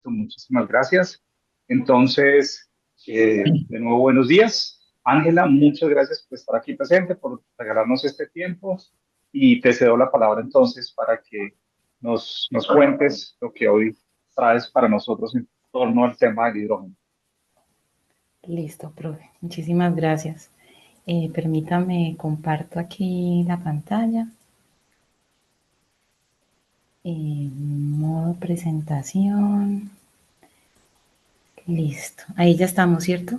Muchísimas gracias. Entonces, de nuevo, buenos días. Ángela, muchas gracias por estar aquí presente, por regalarnos este tiempo y te cedo la palabra entonces para que nos cuentes lo que hoy traes para nosotros en torno al tema del hidrógeno. Listo, profe. Muchísimas gracias. Permítame, comparto aquí la pantalla. Modo presentación. Listo. Ahí ya estamos, ¿cierto?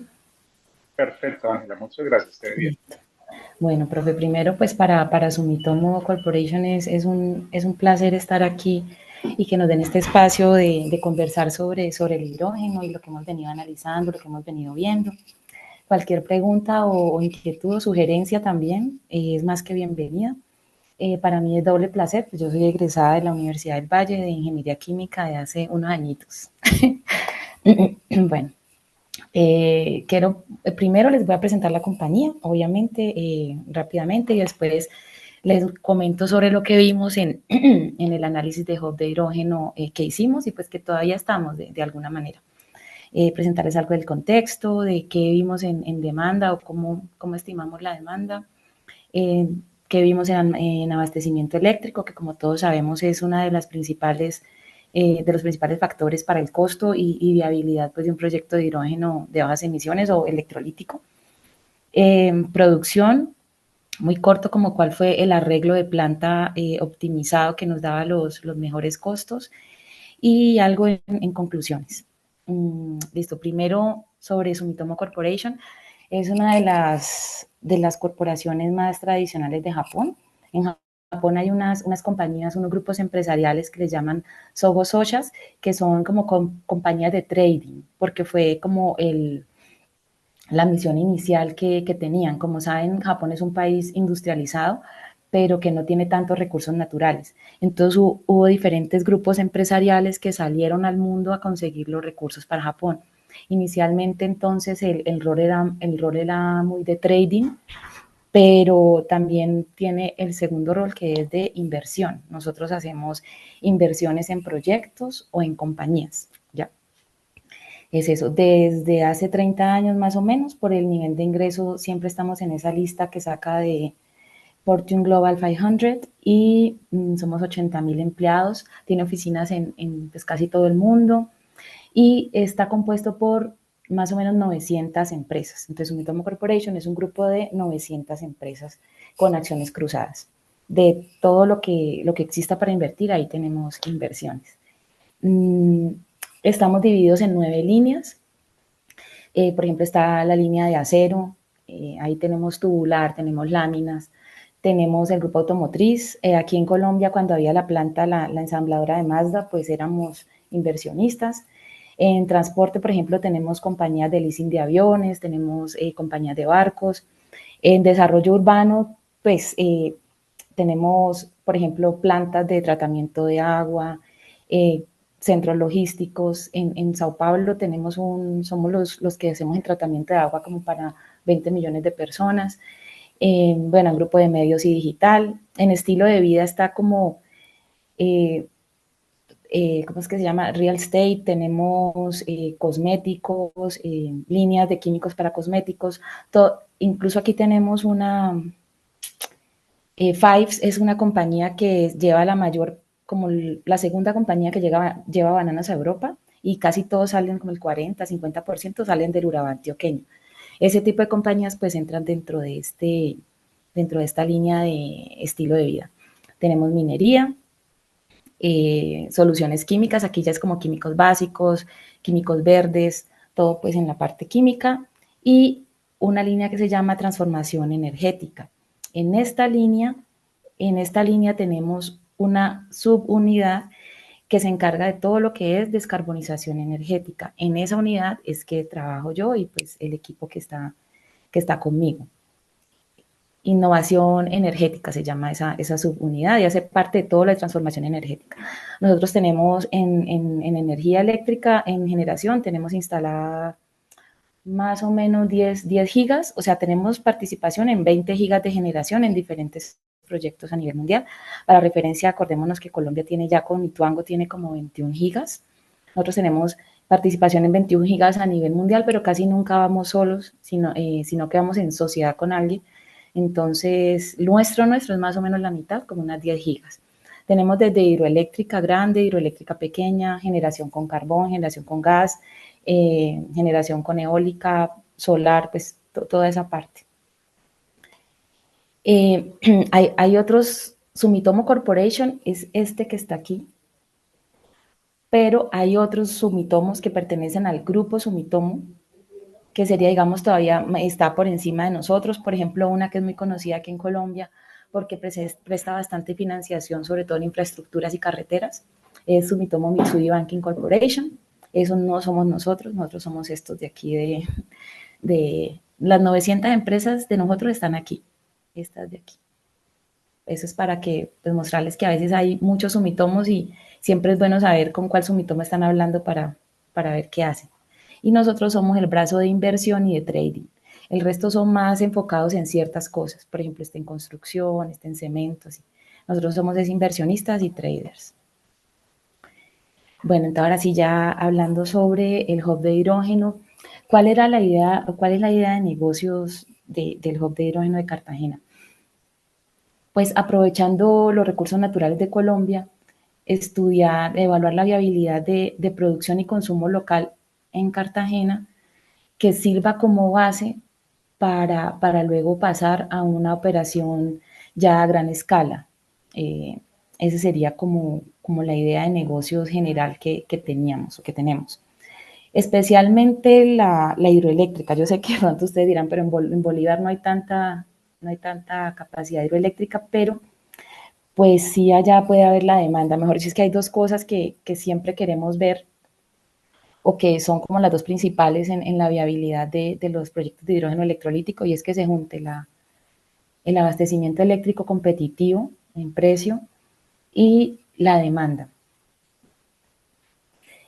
Perfecto, Ángela, muchas gracias. Se ve bien. Listo. Bueno, profe, primero pues para Sumitomo Corporation es un placer estar aquí y que nos den este espacio de conversar sobre el hidrógeno y lo que hemos venido analizando, lo que hemos venido viendo. Cualquier pregunta o inquietud o sugerencia también es más que bienvenida. Para mí es doble placer, pues yo soy egresada de la Universidad del Valle de Ingeniería Química de hace unos añitos. Bueno, primero les voy a presentar la compañía, obviamente, rápidamente, y después les comento sobre lo que vimos en el análisis de hub de hidrógeno que hicimos y pues que todavía estamos de alguna manera. Presentarles algo del contexto, de qué vimos en demanda o cómo estimamos la demanda, eh, qué vimos en abastecimiento eléctrico, que como todos sabemos es una de las principales de los principales factores para el costo y viabilidad pues, de un proyecto de hidrógeno de bajas emisiones o electrolítico. Producción, muy corto como cuál fue el arreglo de planta optimizado que nos daba los mejores costos y algo en conclusiones. Listo, primero sobre Sumitomo Corporation. Es una de las corporaciones más tradicionales de Japón. En Japón hay unas compañías, unos grupos empresariales que les llaman Sogo Soshas, que son como compañías de trading, porque fue como la misión inicial que tenían. Como saben, Japón es un país industrializado, pero que no tiene tantos recursos naturales. Entonces hubo diferentes grupos empresariales que salieron al mundo a conseguir los recursos para Japón. Inicialmente entonces el rol era muy de trading, pero también tiene el segundo rol que es de inversión. Nosotros hacemos inversiones en proyectos o en compañías. ¿Ya? Es eso, desde hace 30 años más o menos, por el nivel de ingreso, siempre estamos en esa lista que saca de Fortune Global 500 y somos 80.000 empleados, tiene oficinas en pues, casi todo el mundo y está compuesto por más o menos 900 empresas. Entonces, Sumitomo Corporation es un grupo de 900 empresas con acciones cruzadas. De todo lo que exista para invertir, ahí tenemos inversiones. Mm, Estamos divididos en 9 líneas. Por ejemplo, está la línea de acero, ahí tenemos tubular, tenemos láminas, tenemos el grupo automotriz. Aquí en Colombia, cuando había la planta, la ensambladora de Mazda, pues éramos inversionistas. En transporte, por ejemplo, tenemos compañías de leasing de aviones, tenemos compañías de barcos. En desarrollo urbano, pues tenemos, por ejemplo, plantas de tratamiento de agua, eh, centros logísticos. En Sao Paulo somos los que hacemos el tratamiento de agua como para 20 millones de personas. Bueno, en grupo de medios y digital. En estilo de vida está como, eh, ¿cómo es que se llama? Real estate, tenemos cosméticos, líneas de químicos para cosméticos. Incluso aquí tenemos Fives es una compañía que lleva como la segunda compañía que lleva bananas a Europa y casi todos salen, como el 40-50% salen del Urabá antioqueño. Ese tipo de compañías pues entran dentro de esta línea de estilo de vida. Tenemos minería, soluciones químicas, aquí ya es como químicos básicos, químicos verdes, todo pues en la parte química y una línea que se llama transformación energética. En esta línea, en esta línea tenemos una subunidad que se encarga de todo lo que es descarbonización energética. En esa unidad es que trabajo yo y pues el equipo que está conmigo. Innovación energética se llama esa subunidad y hace parte de todo lo de transformación energética. Nosotros tenemos en energía eléctrica, en generación, tenemos instalada más o menos 10 gigas, o sea, tenemos participación en 20 gigas de generación en diferentes proyectos a nivel mundial. Para referencia, acordémonos que Colombia tiene ya con Ituango tiene como 21 gigas. Nosotros tenemos participación en 21 gigas a nivel mundial, pero casi nunca vamos solos, sino que vamos en sociedad con alguien. Entonces, nuestro es más o menos la mitad, como unas 10 gigas. Tenemos desde hidroeléctrica grande, hidroeléctrica pequeña, generación con carbón, generación con gas, generación con eólica, solar, pues toda esa parte. Hay otros, Sumitomo Corporation es este que está aquí, pero hay otros Sumitomos que pertenecen al grupo Sumitomo, que sería, digamos, todavía está por encima de nosotros. Por ejemplo, una que es muy conocida aquí en Colombia, porque presta bastante financiación, sobre todo en infraestructuras y carreteras, es Sumitomo Mitsui Banking Corporation. Eso no somos nosotros somos estos de aquí, de las 900 empresas de nosotros están aquí, estas de aquí. Eso es para que, pues, mostrarles que a veces hay muchos sumitomos y siempre es bueno saber con cuál sumitomo están hablando para ver qué hacen. Y nosotros somos el brazo de inversión y de trading. El resto son más enfocados en ciertas cosas, por ejemplo, está en construcción, está en cementos. Nosotros somos inversionistas y traders. Bueno, entonces ahora sí ya hablando sobre el hub de hidrógeno, ¿cuál era la idea, cuál es la idea de negocios del hub de hidrógeno de Cartagena? Pues aprovechando los recursos naturales de Colombia, estudiar, evaluar la viabilidad de producción y consumo local en Cartagena que sirva como base para luego pasar a una operación ya a gran escala. Eh, Esa sería como la idea de negocios general que teníamos o que tenemos. Especialmente la hidroeléctrica. Yo sé que de pronto ustedes dirán, pero en Bolívar no hay tanta capacidad hidroeléctrica, pero pues sí allá puede haber la demanda. Mejor dicho, es que hay dos cosas que siempre queremos ver o que son como las dos principales en la viabilidad de los proyectos de hidrógeno electrolítico, y es que se junte el abastecimiento eléctrico competitivo en precio y la demanda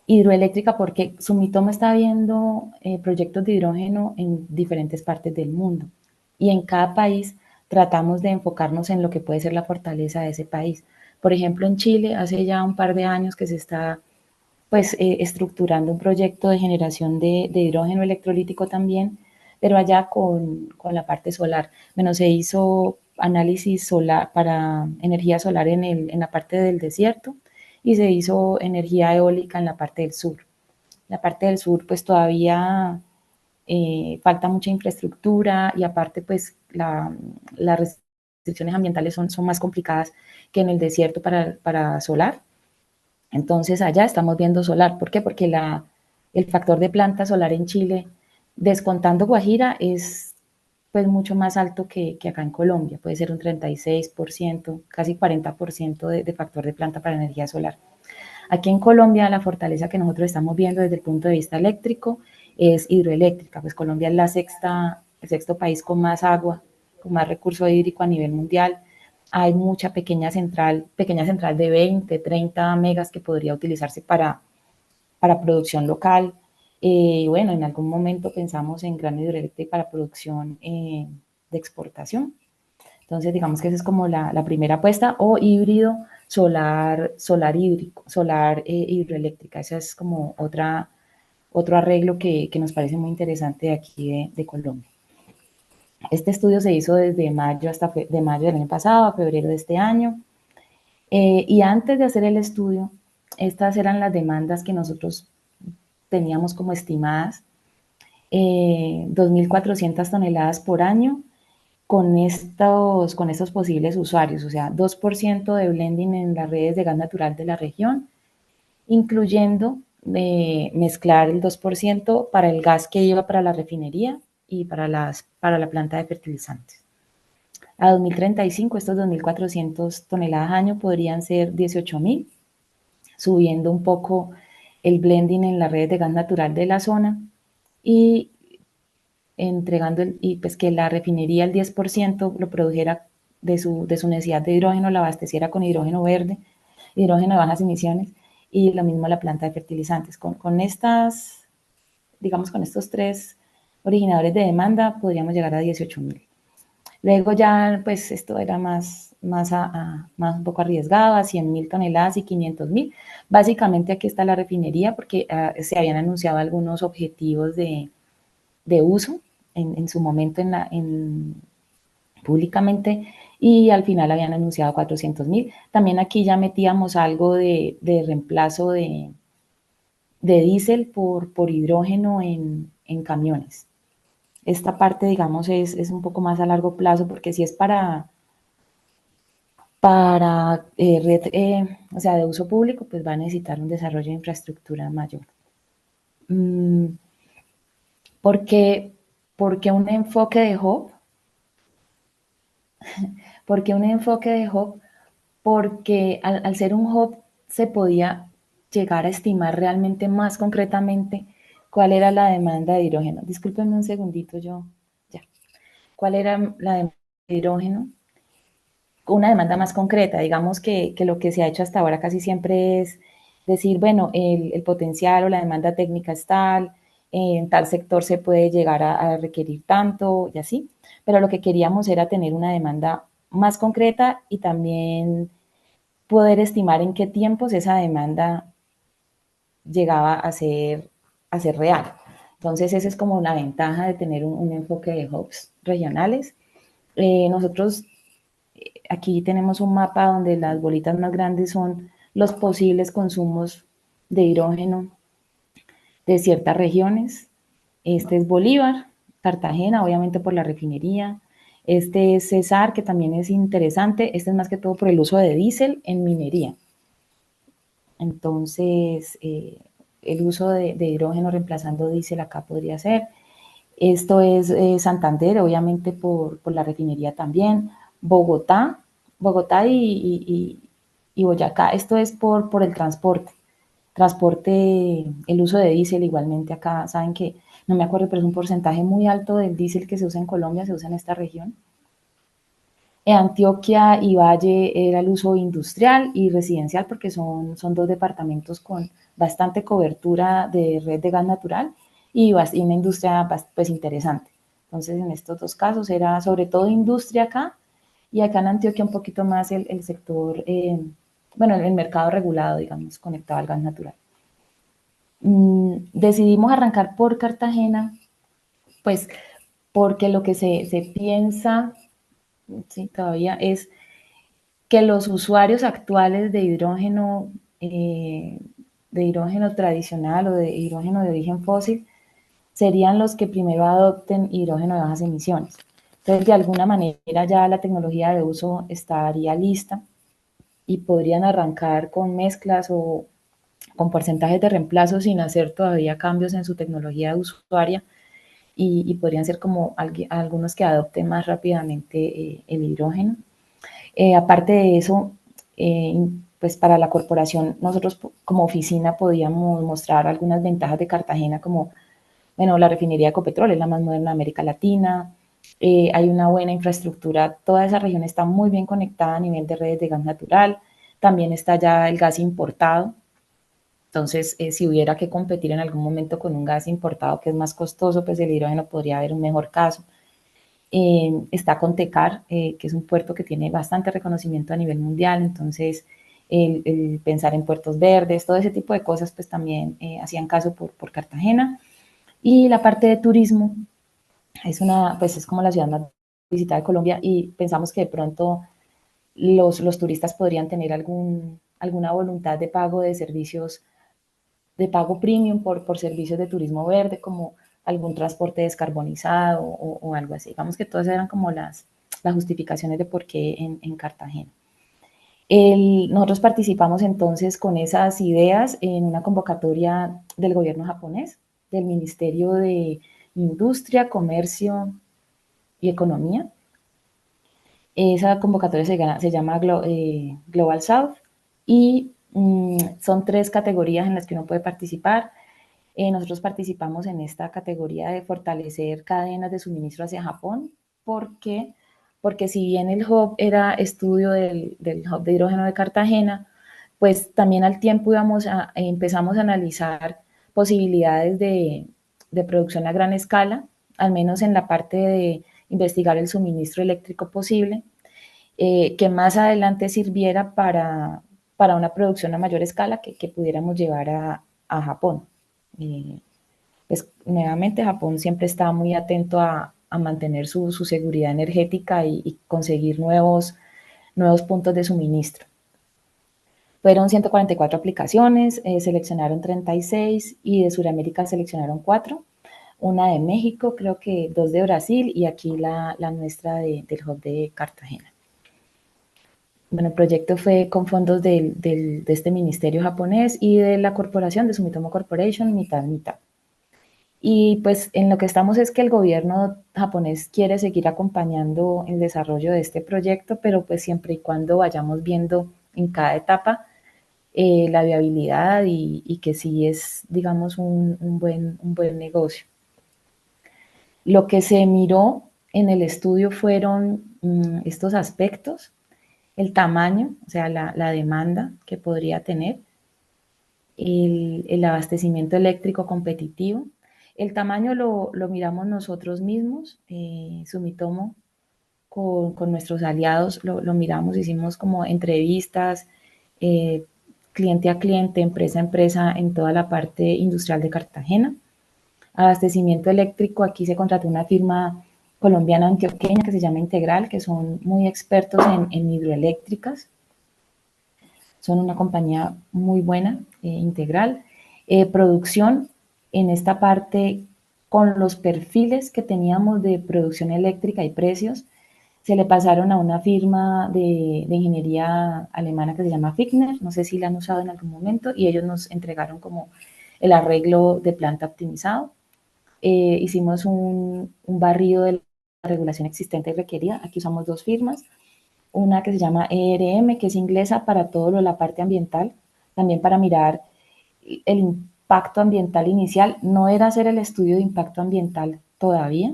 hidroeléctrica, porque Sumitomo está viendo proyectos de hidrógeno en diferentes partes del mundo y en cada país tratamos de enfocarnos en lo que puede ser la fortaleza de ese país. Por ejemplo, en Chile hace ya un par de años que se está pues estructurando un proyecto de generación de hidrógeno electrolítico también, pero allá con la parte solar. Bueno, se hizo análisis solar para energía solar en la parte del desierto y se hizo energía eólica en la parte del sur. La parte del sur pues todavía falta mucha infraestructura y aparte pues las restricciones ambientales son más complicadas que en el desierto para solar. Entonces allá estamos viendo solar. ¿Por qué? Porque el factor de planta solar en Chile, descontando Guajira, es pues mucho más alto que acá en Colombia. Puede ser un 36%, casi 40% de factor de planta para energía solar. Aquí en Colombia la fortaleza que nosotros estamos viendo desde el punto de vista eléctrico es hidroeléctrica. Pues Colombia es el sexto país con más agua, con más recurso hídrico a nivel mundial. Hay mucha pequeña central de 20, 30 megas que podría utilizarse para producción local. Y bueno, en algún momento pensamos en gran hidroeléctrica para producción de exportación. Entonces, digamos que esa es como la primera apuesta, o híbrido solar hídrico, solar hidroeléctrica. Ese es como otro arreglo que nos parece muy interesante de aquí de Colombia. Este estudio se hizo desde mayo de mayo del año pasado a febrero de este año. Y antes de hacer el estudio, estas eran las demandas que nosotros teníamos como estimadas, 2.400 toneladas por año con estos posibles usuarios, o sea, 2% de blending en las redes de gas natural de la región, incluyendo mezclar el 2% para el gas que iba para la refinería y para la planta de fertilizantes. A 2035, estos 2.400 toneladas año podrían ser 18.000, subiendo un poco el blending en las redes de gas natural de la zona y y pues que la refinería el 10% lo produjera de su necesidad de hidrógeno, la abasteciera con hidrógeno verde, hidrógeno de bajas emisiones, y lo mismo la planta de fertilizantes. Digamos, con estos tres originadores de demanda podríamos llegar a 18.000. Luego ya, pues esto era más un poco arriesgado, a 100.000 toneladas y 500.000. Básicamente aquí está la refinería porque se habían anunciado algunos objetivos de uso en su momento públicamente y al final habían anunciado 400.000. También aquí ya metíamos algo de reemplazo de diésel por hidrógeno en camiones. Esta parte, digamos, es un poco más a largo plazo porque si es para red, o sea, de uso público, pues va a necesitar un desarrollo de infraestructura mayor. Mm, ¿Por qué, por qué un enfoque de hub? ¿Por qué un enfoque de hub? Porque al ser un hub se podía llegar a estimar realmente más concretamente cuál era la demanda de hidrógeno. Discúlpenme un segundito, yo ya. ¿Cuál era la demanda de hidrógeno? Una demanda más concreta, digamos que lo que se ha hecho hasta ahora casi siempre es decir, bueno, el potencial o la demanda técnica es tal, en tal sector se puede llegar a requerir tanto y así, pero lo que queríamos era tener una demanda más concreta y también poder estimar en qué tiempos esa demanda llegaba a ser real. Entonces, esa es como una ventaja de tener un enfoque de hubs regionales. Nosotros aquí tenemos un mapa donde las bolitas más grandes son los posibles consumos de hidrógeno de ciertas regiones. Este es Bolívar, Cartagena, obviamente por la refinería. Este es Cesar, que también es interesante. Este es más que todo por el uso de diésel en minería. Entonces, el uso de hidrógeno reemplazando diésel acá podría ser. Esto es Santander, obviamente por la refinería también. Bogotá, Bogotá y Boyacá. Esto es por el transporte. Transporte, el uso de diésel igualmente acá, saben que, no me acuerdo, pero es un porcentaje muy alto del diésel que se usa en Colombia, se usa en esta región. En Antioquia y Valle era el uso industrial y residencial porque son dos departamentos con bastante cobertura de red de gas natural y una industria pues interesante. Entonces en estos dos casos era sobre todo industria acá y acá en Antioquia un poquito más el sector, bueno, el mercado regulado, digamos, conectado al gas natural. Decidimos arrancar por Cartagena, pues porque lo que se piensa, sí, todavía es que los usuarios actuales de hidrógeno tradicional o de hidrógeno de origen fósil, serían los que primero adopten hidrógeno de bajas emisiones. Entonces, de alguna manera ya la tecnología de uso estaría lista y podrían arrancar con mezclas o con porcentajes de reemplazo sin hacer todavía cambios en su tecnología de usuaria y podrían ser como algunos que adopten más rápidamente el hidrógeno. Aparte de eso, pues para la corporación, nosotros como oficina podíamos mostrar algunas ventajas de Cartagena, como, bueno, la refinería de Ecopetrol es la más moderna de América Latina, hay una buena infraestructura, toda esa región está muy bien conectada a nivel de redes de gas natural, también está ya el gas importado, entonces si hubiera que competir en algún momento con un gas importado que es más costoso, pues el hidrógeno podría haber un mejor caso. Está Contecar, que es un puerto que tiene bastante reconocimiento a nivel mundial, entonces el pensar en puertos verdes, todo ese tipo de cosas, pues también hacían caso por Cartagena. Y la parte de turismo pues es como la ciudad más visitada de Colombia y pensamos que de pronto los turistas podrían tener alguna voluntad de pago de servicios de pago premium por servicios de turismo verde, como algún transporte descarbonizado o algo así. Digamos que todas eran como las justificaciones de por qué en Cartagena. Nosotros participamos entonces con esas ideas en una convocatoria del gobierno japonés, del Ministerio de Industria, Comercio y Economía. Esa convocatoria se llama Global South y son 3 categorías en las que uno puede participar. Nosotros participamos en esta categoría de fortalecer cadenas de suministro hacia Japón. ¿Por qué? Porque si bien el hub era estudio del hub de hidrógeno de Cartagena, pues también al tiempo empezamos a analizar posibilidades de producción a gran escala, al menos en la parte de investigar el suministro eléctrico posible, que más adelante sirviera para una producción a mayor escala que pudiéramos llevar a Japón. Pues nuevamente Japón siempre está muy atento a mantener su seguridad energética y conseguir nuevos puntos de suministro. Fueron 144 aplicaciones, seleccionaron 36 y de Sudamérica seleccionaron 4, una de México, creo que 2 de Brasil y aquí la nuestra del hub de Cartagena. Bueno, el proyecto fue con fondos de este ministerio japonés y de la corporación, de Sumitomo Corporation, mitad. Y pues en lo que estamos es que el gobierno japonés quiere seguir acompañando el desarrollo de este proyecto, pero pues siempre y cuando vayamos viendo en cada etapa la viabilidad y que sí es, digamos, un buen negocio. Lo que se miró en el estudio fueron estos aspectos, el tamaño, o sea, la demanda que podría tener, el abastecimiento eléctrico competitivo. El tamaño lo miramos nosotros mismos, Sumitomo, con nuestros aliados lo miramos, hicimos como entrevistas, eh, cliente a cliente, empresa a empresa en toda la parte industrial de Cartagena. Abastecimiento eléctrico, aquí se contrató una firma colombiana antioqueña que se llama Integral, que son muy expertos en hidroeléctricas. Son una compañía muy buena, Integral. Producción, en esta parte, con los perfiles que teníamos de producción eléctrica y precios, se le pasaron a una firma de ingeniería alemana que se llama Fichtner, no sé si la han usado en algún momento, y ellos nos entregaron como el arreglo de planta optimizado. Hicimos un barrido de la regulación existente y requerida, aquí usamos 2 firmas, una que se llama ERM, que es inglesa para todo lo de la parte ambiental, también para mirar el impacto ambiental inicial. No era hacer el estudio de impacto ambiental todavía,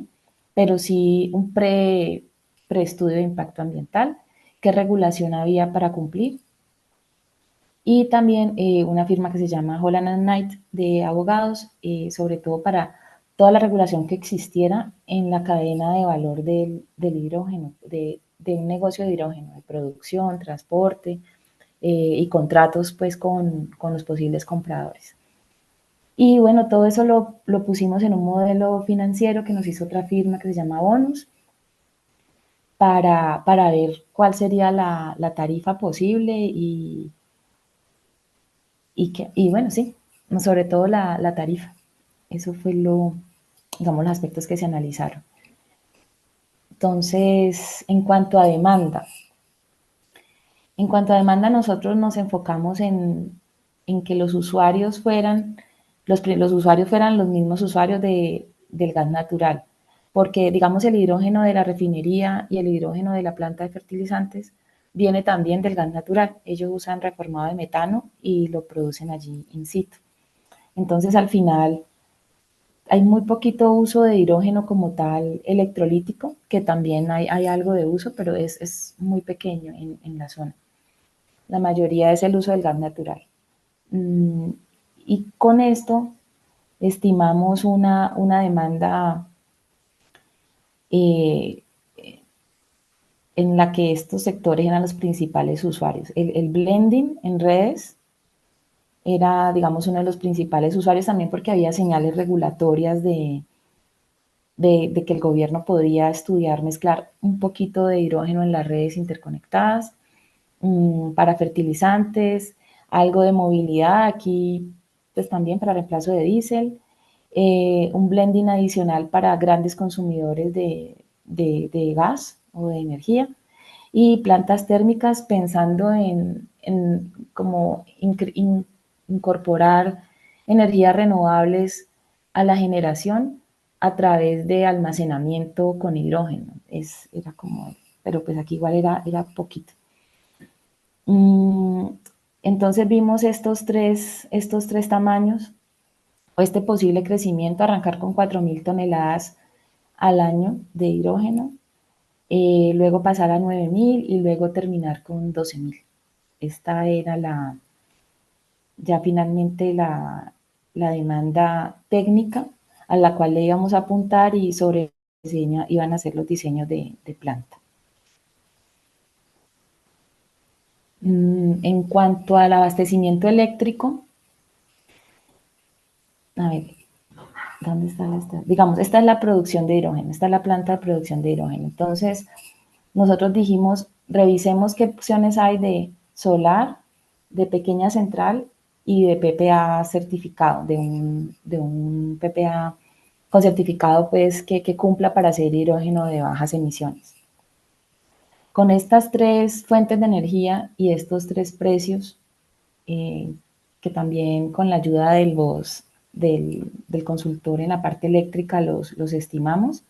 pero sí un preestudio de impacto ambiental, qué regulación había para cumplir. Y también una firma que se llama Holland Knight de abogados, sobre todo para toda la regulación que existiera en la cadena de valor del hidrógeno, de un negocio de hidrógeno, de producción, transporte y contratos pues con los posibles compradores. Y bueno, todo eso lo pusimos en un modelo financiero que nos hizo otra firma que se llama Bonus para ver cuál sería la tarifa posible y bueno, sí, sobre todo la tarifa. Eso fue digamos, los aspectos que se analizaron. Entonces, en cuanto a demanda nosotros nos enfocamos en que los usuarios fueran los mismos usuarios del gas natural, porque digamos el hidrógeno de la refinería y el hidrógeno de la planta de fertilizantes viene también del gas natural. Ellos usan reformado de metano y lo producen allí in situ. Entonces al final hay muy poquito uso de hidrógeno como tal electrolítico, que también hay algo de uso, pero es muy pequeño en la zona. La mayoría es el uso del gas natural. Y con esto estimamos una demanda eh, en la que estos sectores eran los principales usuarios. El blending en redes era, digamos, uno de los principales usuarios también porque había señales regulatorias de que el gobierno podría estudiar mezclar un poquito de hidrógeno en las redes interconectadas, para fertilizantes, algo de movilidad, aquí pues también para reemplazo de diésel, un blending adicional para grandes consumidores de gas o de energía y plantas térmicas pensando en como incorporar energías renovables a la generación a través de almacenamiento con hidrógeno. Era como, pero pues aquí igual era poquito. Entonces vimos estos tres tamaños o este posible crecimiento, arrancar con 4.000 toneladas al año de hidrógeno, luego pasar a 9.000 y luego terminar con 12.000. Esta era ya finalmente la demanda técnica a la cual le íbamos a apuntar y sobre iban a ser los diseños de planta. En cuanto al abastecimiento eléctrico, a ver, ¿dónde está esta? Digamos, esta es la producción de hidrógeno, esta es la planta de producción de hidrógeno. Entonces, nosotros dijimos, revisemos qué opciones hay de solar, de pequeña central y de PPA certificado, de un PPA con certificado pues que cumpla para hacer hidrógeno de bajas emisiones. Con estas tres fuentes de energía y estos tres precios, que también con la ayuda del consultor en la parte eléctrica los estimamos,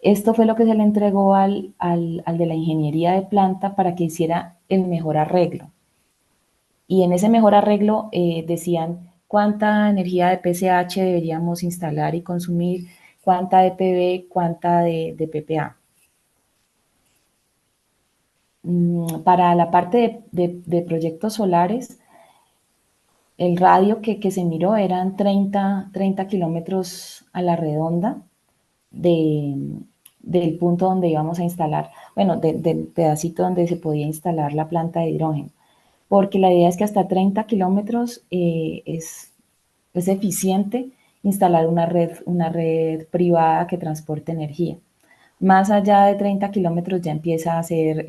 esto fue lo que se le entregó al de la ingeniería de planta para que hiciera el mejor arreglo. Y en ese mejor arreglo decían cuánta energía de PCH deberíamos instalar y consumir, cuánta de PV, cuánta de PPA. Para la parte de proyectos solares, el radio que se miró eran 30 kilómetros a la redonda del punto donde íbamos a instalar, bueno, del pedacito donde se podía instalar la planta de hidrógeno, porque la idea es que hasta 30 kilómetros es eficiente instalar una red privada que transporte energía. Más allá de 30 kilómetros ya empieza a ser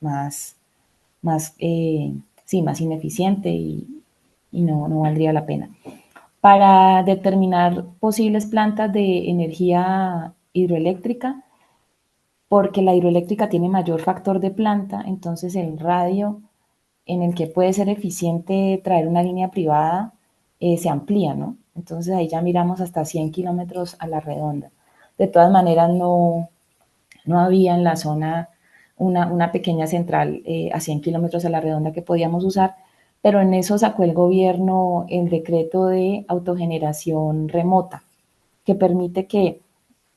más, más ineficiente y no valdría la pena. Para determinar posibles plantas de energía hidroeléctrica, porque la hidroeléctrica tiene mayor factor de planta, entonces el radio en el que puede ser eficiente traer una línea privada se amplía, ¿no? Entonces ahí ya miramos hasta 100 kilómetros a la redonda. De todas maneras, no había en la zona una pequeña central a 100 kilómetros a la redonda que podíamos usar, pero en eso sacó el gobierno el decreto de autogeneración remota, que permite que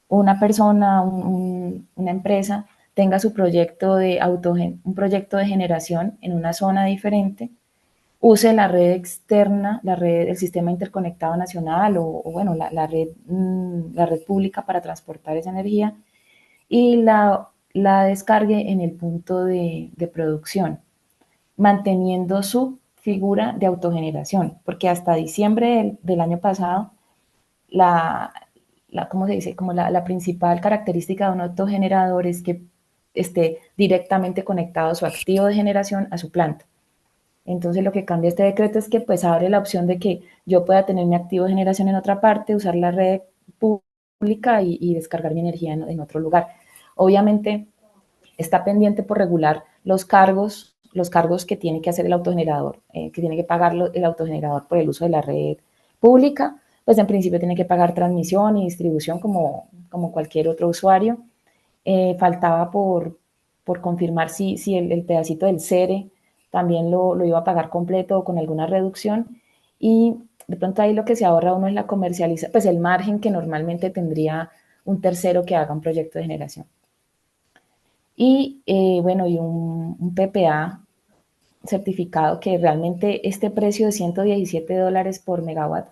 una persona, una empresa, tenga su proyecto un proyecto de generación en una zona diferente, use la red externa, el sistema interconectado nacional o bueno, la red pública para transportar esa energía y la descargue en el punto de producción, manteniendo su figura de autogeneración, porque hasta diciembre del año pasado, ¿cómo se dice? Como la principal característica de un autogenerador es que esté directamente conectado su activo de generación a su planta. Entonces lo que cambia este decreto es que pues abre la opción de que yo pueda tener mi activo de generación en otra parte, usar la red pública y descargar mi energía en otro lugar. Obviamente está pendiente por regular los cargos que tiene que hacer el autogenerador, que tiene que pagar el autogenerador por el uso de la red pública, pues en principio tiene que pagar transmisión y distribución como cualquier otro usuario. Faltaba por confirmar si el pedacito del CERE también lo iba a pagar completo o con alguna reducción. Y de pronto ahí lo que se ahorra uno es la comercialización, pues el margen que normalmente tendría un tercero que haga un proyecto de generación. Y bueno, y un PPA certificado que realmente este precio de $117 por megawatt,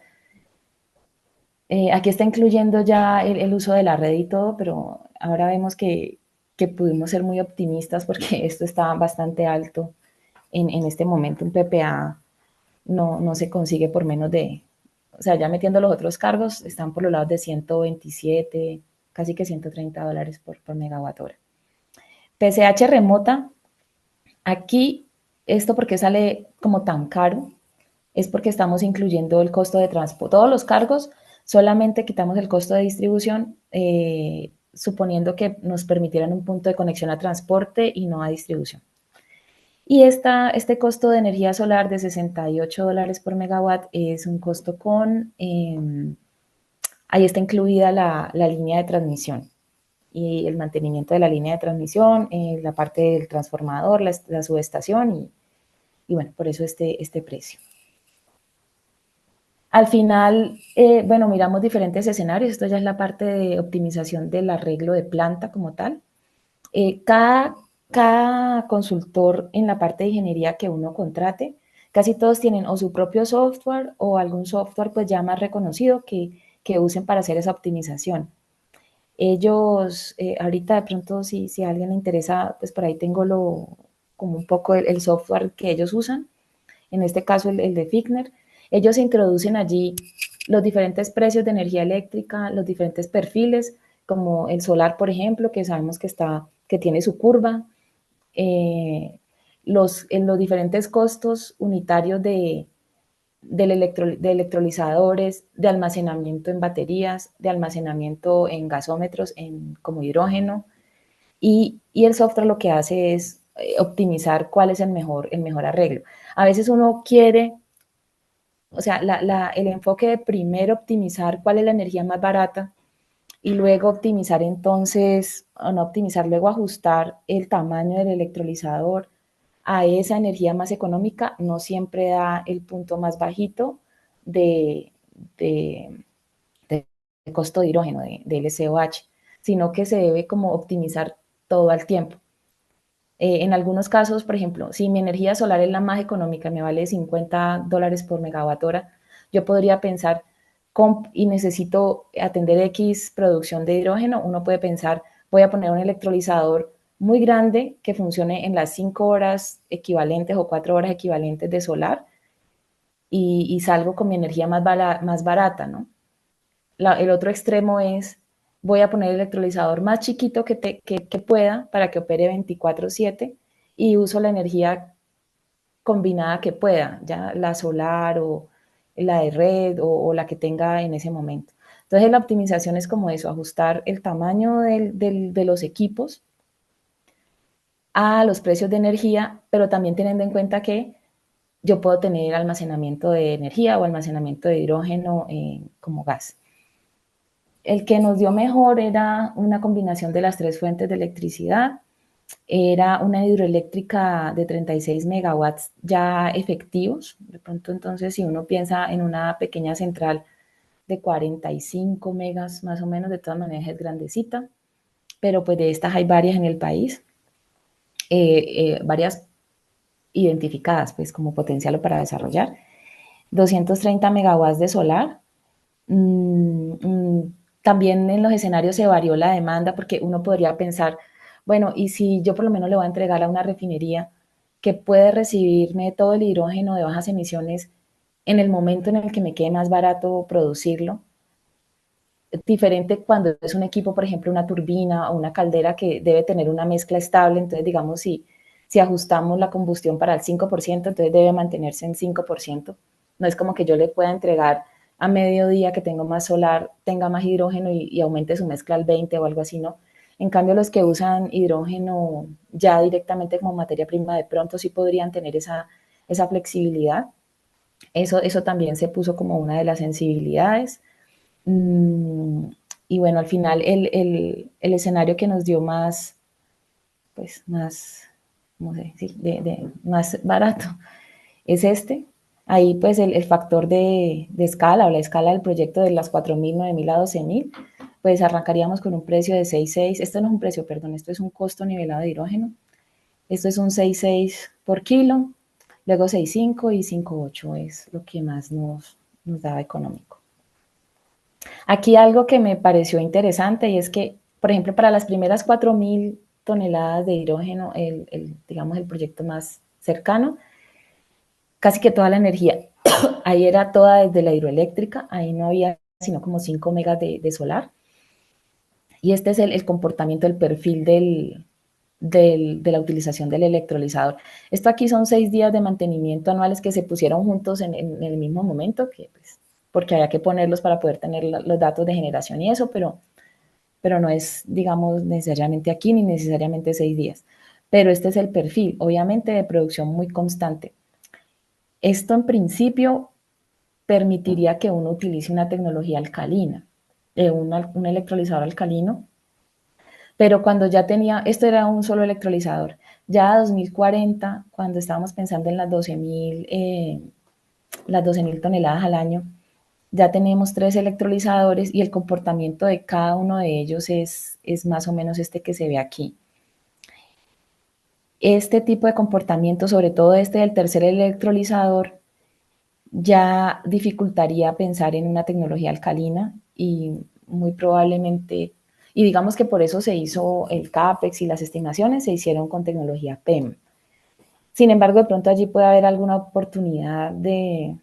aquí está incluyendo ya el uso de la red y todo, pero ahora vemos que pudimos ser muy optimistas porque esto está bastante alto en este momento. Un PPA no se consigue por menos de, o sea, ya metiendo los otros cargos, están por los lados de 127, casi que $130 por megawatt hora. PCH remota, aquí esto porque sale como tan caro, es porque estamos incluyendo el costo de transporte. Todos los cargos, solamente quitamos el costo de distribución, suponiendo que nos permitieran un punto de conexión a transporte y no a distribución. Y este costo de energía solar de $68 por megawatt es un costo ahí está incluida la línea de transmisión y el mantenimiento de la línea de transmisión, la parte del transformador, la subestación y bueno, por eso este precio. Al final, bueno, miramos diferentes escenarios. Esto ya es la parte de optimización del arreglo de planta como tal. Cada consultor en la parte de ingeniería que uno contrate, casi todos tienen o su propio software o algún software pues ya más reconocido que usen para hacer esa optimización. Ellos, ahorita de pronto si a alguien le interesa, pues por ahí tengo como un poco el software que ellos usan, en este caso el de Figner. Ellos introducen allí los diferentes precios de energía eléctrica, los diferentes perfiles, como el solar, por ejemplo, que sabemos que tiene su curva, eh, en los diferentes costos unitarios de electrolizadores, de almacenamiento en baterías, de almacenamiento en gasómetros, como hidrógeno, y el software lo que hace es optimizar cuál es el mejor arreglo. A veces uno quiere, o sea, el enfoque de primero optimizar cuál es la energía más barata y luego optimizar entonces, o no optimizar, luego ajustar el tamaño del electrolizador a esa energía más económica, no siempre da el punto más bajito de, de, de costo de hidrógeno, de LCOH, sino que se debe como optimizar todo al tiempo. En algunos casos, por ejemplo, si mi energía solar es la más económica, me vale $50 por megawatt hora, yo podría pensar, y necesito atender X producción de hidrógeno, uno puede pensar, voy a poner un electrolizador muy grande que funcione en las 5 horas equivalentes o 4 horas equivalentes de solar y salgo con mi energía más barata, ¿no? El otro extremo es, voy a poner el electrolizador más chiquito que pueda para que opere 24/7 y uso la energía combinada que pueda, ya la solar o la de red o la que tenga en ese momento. Entonces la optimización es como eso, ajustar el tamaño de los equipos a los precios de energía, pero también teniendo en cuenta que yo puedo tener almacenamiento de energía o almacenamiento de hidrógeno como gas. El que nos dio mejor era una combinación de las tres fuentes de electricidad. Era una hidroeléctrica de 36 megawatts ya efectivos. De pronto, entonces, si uno piensa en una pequeña central de 45 megas más o menos, de todas maneras es grandecita, pero pues de estas hay varias en el país, varias identificadas pues como potencial para desarrollar. 230 megawatts de solar. Mm, mm, También en los escenarios se varió la demanda porque uno podría pensar, bueno, y si yo por lo menos le voy a entregar a una refinería que puede recibirme todo el hidrógeno de bajas emisiones en el momento en el que me quede más barato producirlo, diferente cuando es un equipo, por ejemplo, una turbina o una caldera que debe tener una mezcla estable, entonces digamos si ajustamos la combustión para el 5%, entonces debe mantenerse en 5%. No es como que yo le pueda entregar a mediodía que tengo más solar, tenga más hidrógeno y aumente su mezcla al 20 o algo así, ¿no? En cambio, los que usan hidrógeno ya directamente como materia prima, de pronto sí podrían tener esa flexibilidad. Eso también se puso como una de las sensibilidades. Mm, y bueno, al final el escenario que nos dio más, pues más, ¿cómo se dice? Más barato es este. Ahí pues el factor de escala o la escala del proyecto de las 4.000, 9.000 a 12.000, pues arrancaríamos con un precio de 6.6. Esto no es un precio, perdón, esto es un costo nivelado de hidrógeno. Esto es un 6.6 por kilo, luego 6.5 y 5.8 es lo que más nos daba económico. Aquí algo que me pareció interesante y es que, por ejemplo, para las primeras 4.000 toneladas de hidrógeno, digamos el proyecto más cercano, casi que toda la energía, ahí era toda desde la hidroeléctrica, ahí no había sino como 5 megas de solar. Y este es el comportamiento, el perfil de la utilización del electrolizador. Esto aquí son 6 días de mantenimiento anuales que se pusieron juntos en el mismo momento, que pues, porque había que ponerlos para poder tener los datos de generación y eso, pero no es, digamos, necesariamente aquí ni necesariamente 6 días. Pero este es el perfil, obviamente de producción muy constante. Esto en principio permitiría que uno utilice una tecnología alcalina, un electrolizador alcalino, pero cuando ya tenía, esto era un solo electrolizador, ya a 2040, cuando estábamos pensando en las 12.000 toneladas al año, ya tenemos 3 electrolizadores y el comportamiento de cada uno de ellos es más o menos este que se ve aquí. Este tipo de comportamiento, sobre todo este del tercer electrolizador, ya dificultaría pensar en una tecnología alcalina y muy probablemente Y digamos que por eso se hizo el CAPEX y las estimaciones se hicieron con tecnología PEM. Sin embargo, de pronto allí puede haber alguna oportunidad de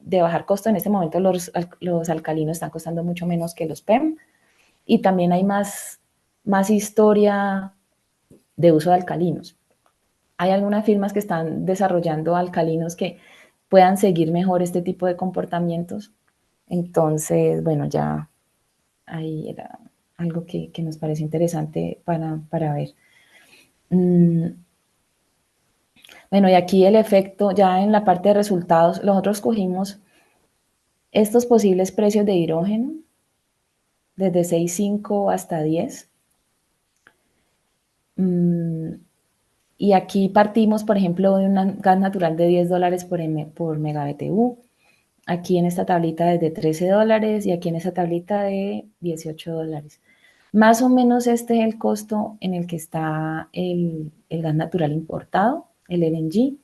bajar costo. En este momento los alcalinos están costando mucho menos que los PEM y también hay más historia de uso de alcalinos. Hay algunas firmas que están desarrollando alcalinos que puedan seguir mejor este tipo de comportamientos. Entonces, bueno, ya ahí era algo que nos parece interesante para ver. Bueno, y aquí el efecto, ya en la parte de resultados, nosotros cogimos estos posibles precios de hidrógeno desde 6,5 hasta 10. Y aquí partimos, por ejemplo, de un gas natural de $10 por MBTU. Aquí en esta tablita desde $13 y aquí en esta tablita de $18. Más o menos este es el costo en el que está el gas natural importado, el LNG.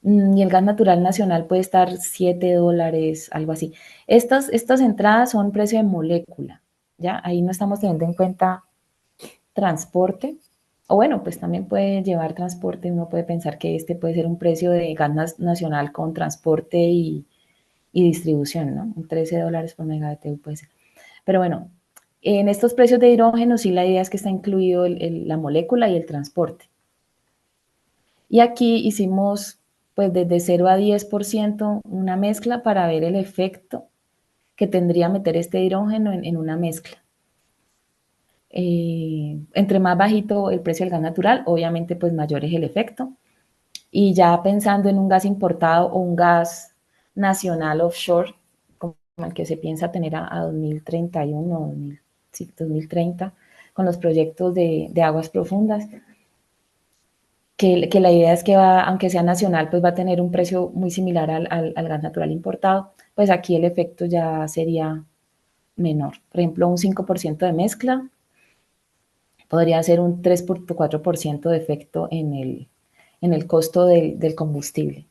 Y el gas natural nacional puede estar $7, algo así. Estas entradas son precio de molécula, ¿ya? Ahí no estamos teniendo en cuenta transporte, o bueno, pues también puede llevar transporte, uno puede pensar que este puede ser un precio de gas nacional con transporte y distribución, ¿no? Un $13 por MWTU puede ser. Pero bueno, en estos precios de hidrógeno sí la idea es que está incluido la molécula y el transporte. Y aquí hicimos pues desde 0 a 10% una mezcla para ver el efecto que tendría meter este hidrógeno en una mezcla. Entre más bajito el precio del gas natural, obviamente pues mayor es el efecto. Y ya pensando en un gas importado o un gas nacional offshore, como el que se piensa tener a 2031 o 2030, con los proyectos de aguas profundas, que la idea es que va, aunque sea nacional, pues va a tener un precio muy similar al gas natural importado, pues aquí el efecto ya sería menor. Por ejemplo, un 5% de mezcla podría ser un 3,4% de efecto en el costo del combustible.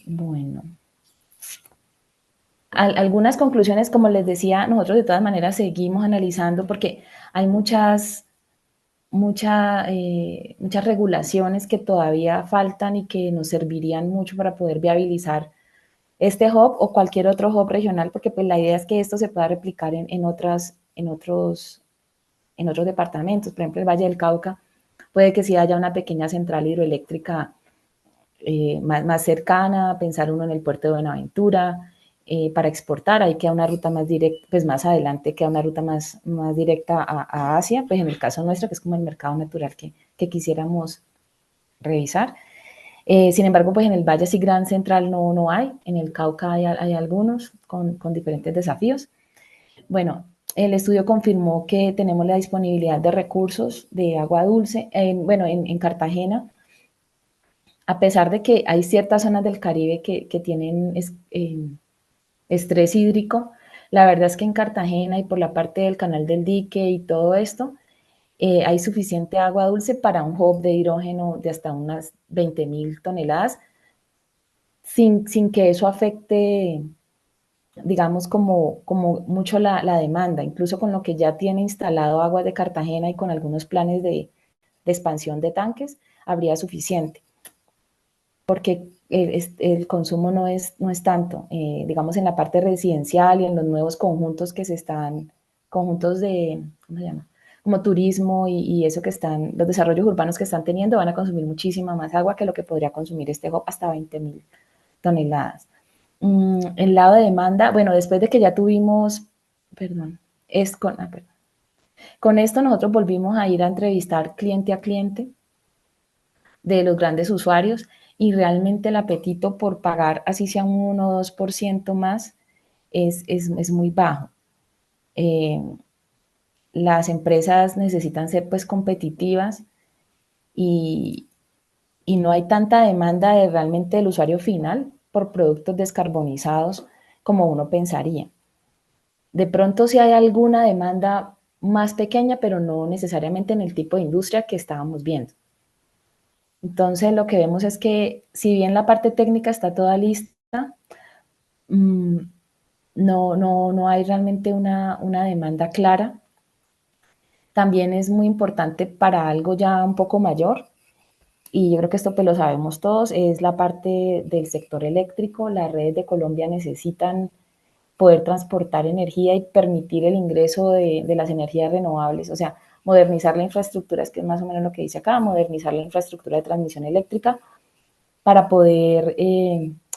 Bueno, algunas conclusiones, como les decía, nosotros de todas maneras seguimos analizando porque hay muchas regulaciones que todavía faltan y que nos servirían mucho para poder viabilizar este hub o cualquier otro hub regional, porque pues la idea es que esto se pueda replicar en otros departamentos. Por ejemplo, el Valle del Cauca puede que sí haya una pequeña central hidroeléctrica más cercana, pensar uno en el puerto de Buenaventura, para exportar, ahí queda una ruta más directa, pues más adelante queda una ruta más directa a Asia, pues en el caso nuestro, que es como el mercado natural que quisiéramos revisar. Sin embargo, pues en el Valle así Gran Central no hay, en el Cauca hay algunos con diferentes desafíos. Bueno, el estudio confirmó que tenemos la disponibilidad de recursos de agua dulce, en Cartagena, a pesar de que hay ciertas zonas del Caribe que tienen estrés hídrico, la verdad es que en Cartagena y por la parte del canal del dique y todo esto, hay suficiente agua dulce para un hub de hidrógeno de hasta unas 20,000 toneladas, sin que eso afecte, digamos, como mucho la demanda, incluso con lo que ya tiene instalado Aguas de Cartagena y con algunos planes de expansión de tanques, habría suficiente, porque el consumo no es tanto, digamos, en la parte residencial y en los nuevos conjuntos que se están, conjuntos de, ¿cómo se llama? Como turismo y eso que están, los desarrollos urbanos que están teniendo van a consumir muchísima más agua que lo que podría consumir este hub, hasta 20,000 toneladas. El lado de demanda, bueno, después de que ya tuvimos, perdón, perdón. Con esto nosotros volvimos a ir a entrevistar cliente a cliente de los grandes usuarios y realmente el apetito por pagar, así sea un 1 o 2% más, es muy bajo. Eh, las empresas necesitan ser pues competitivas y, y no hay tanta demanda de realmente del usuario final por productos descarbonizados como uno pensaría. De pronto sí hay alguna demanda más pequeña, pero no necesariamente en el tipo de industria que estábamos viendo. Entonces lo que vemos es que si bien la parte técnica está toda lista, no hay realmente una demanda clara. También es muy importante para algo ya un poco mayor, y yo creo que esto pues lo sabemos todos, es la parte del sector eléctrico. Las redes de Colombia necesitan poder transportar energía y permitir el ingreso de las energías renovables, o sea, modernizar la infraestructura, es que es más o menos lo que dice acá, modernizar la infraestructura de transmisión eléctrica para poder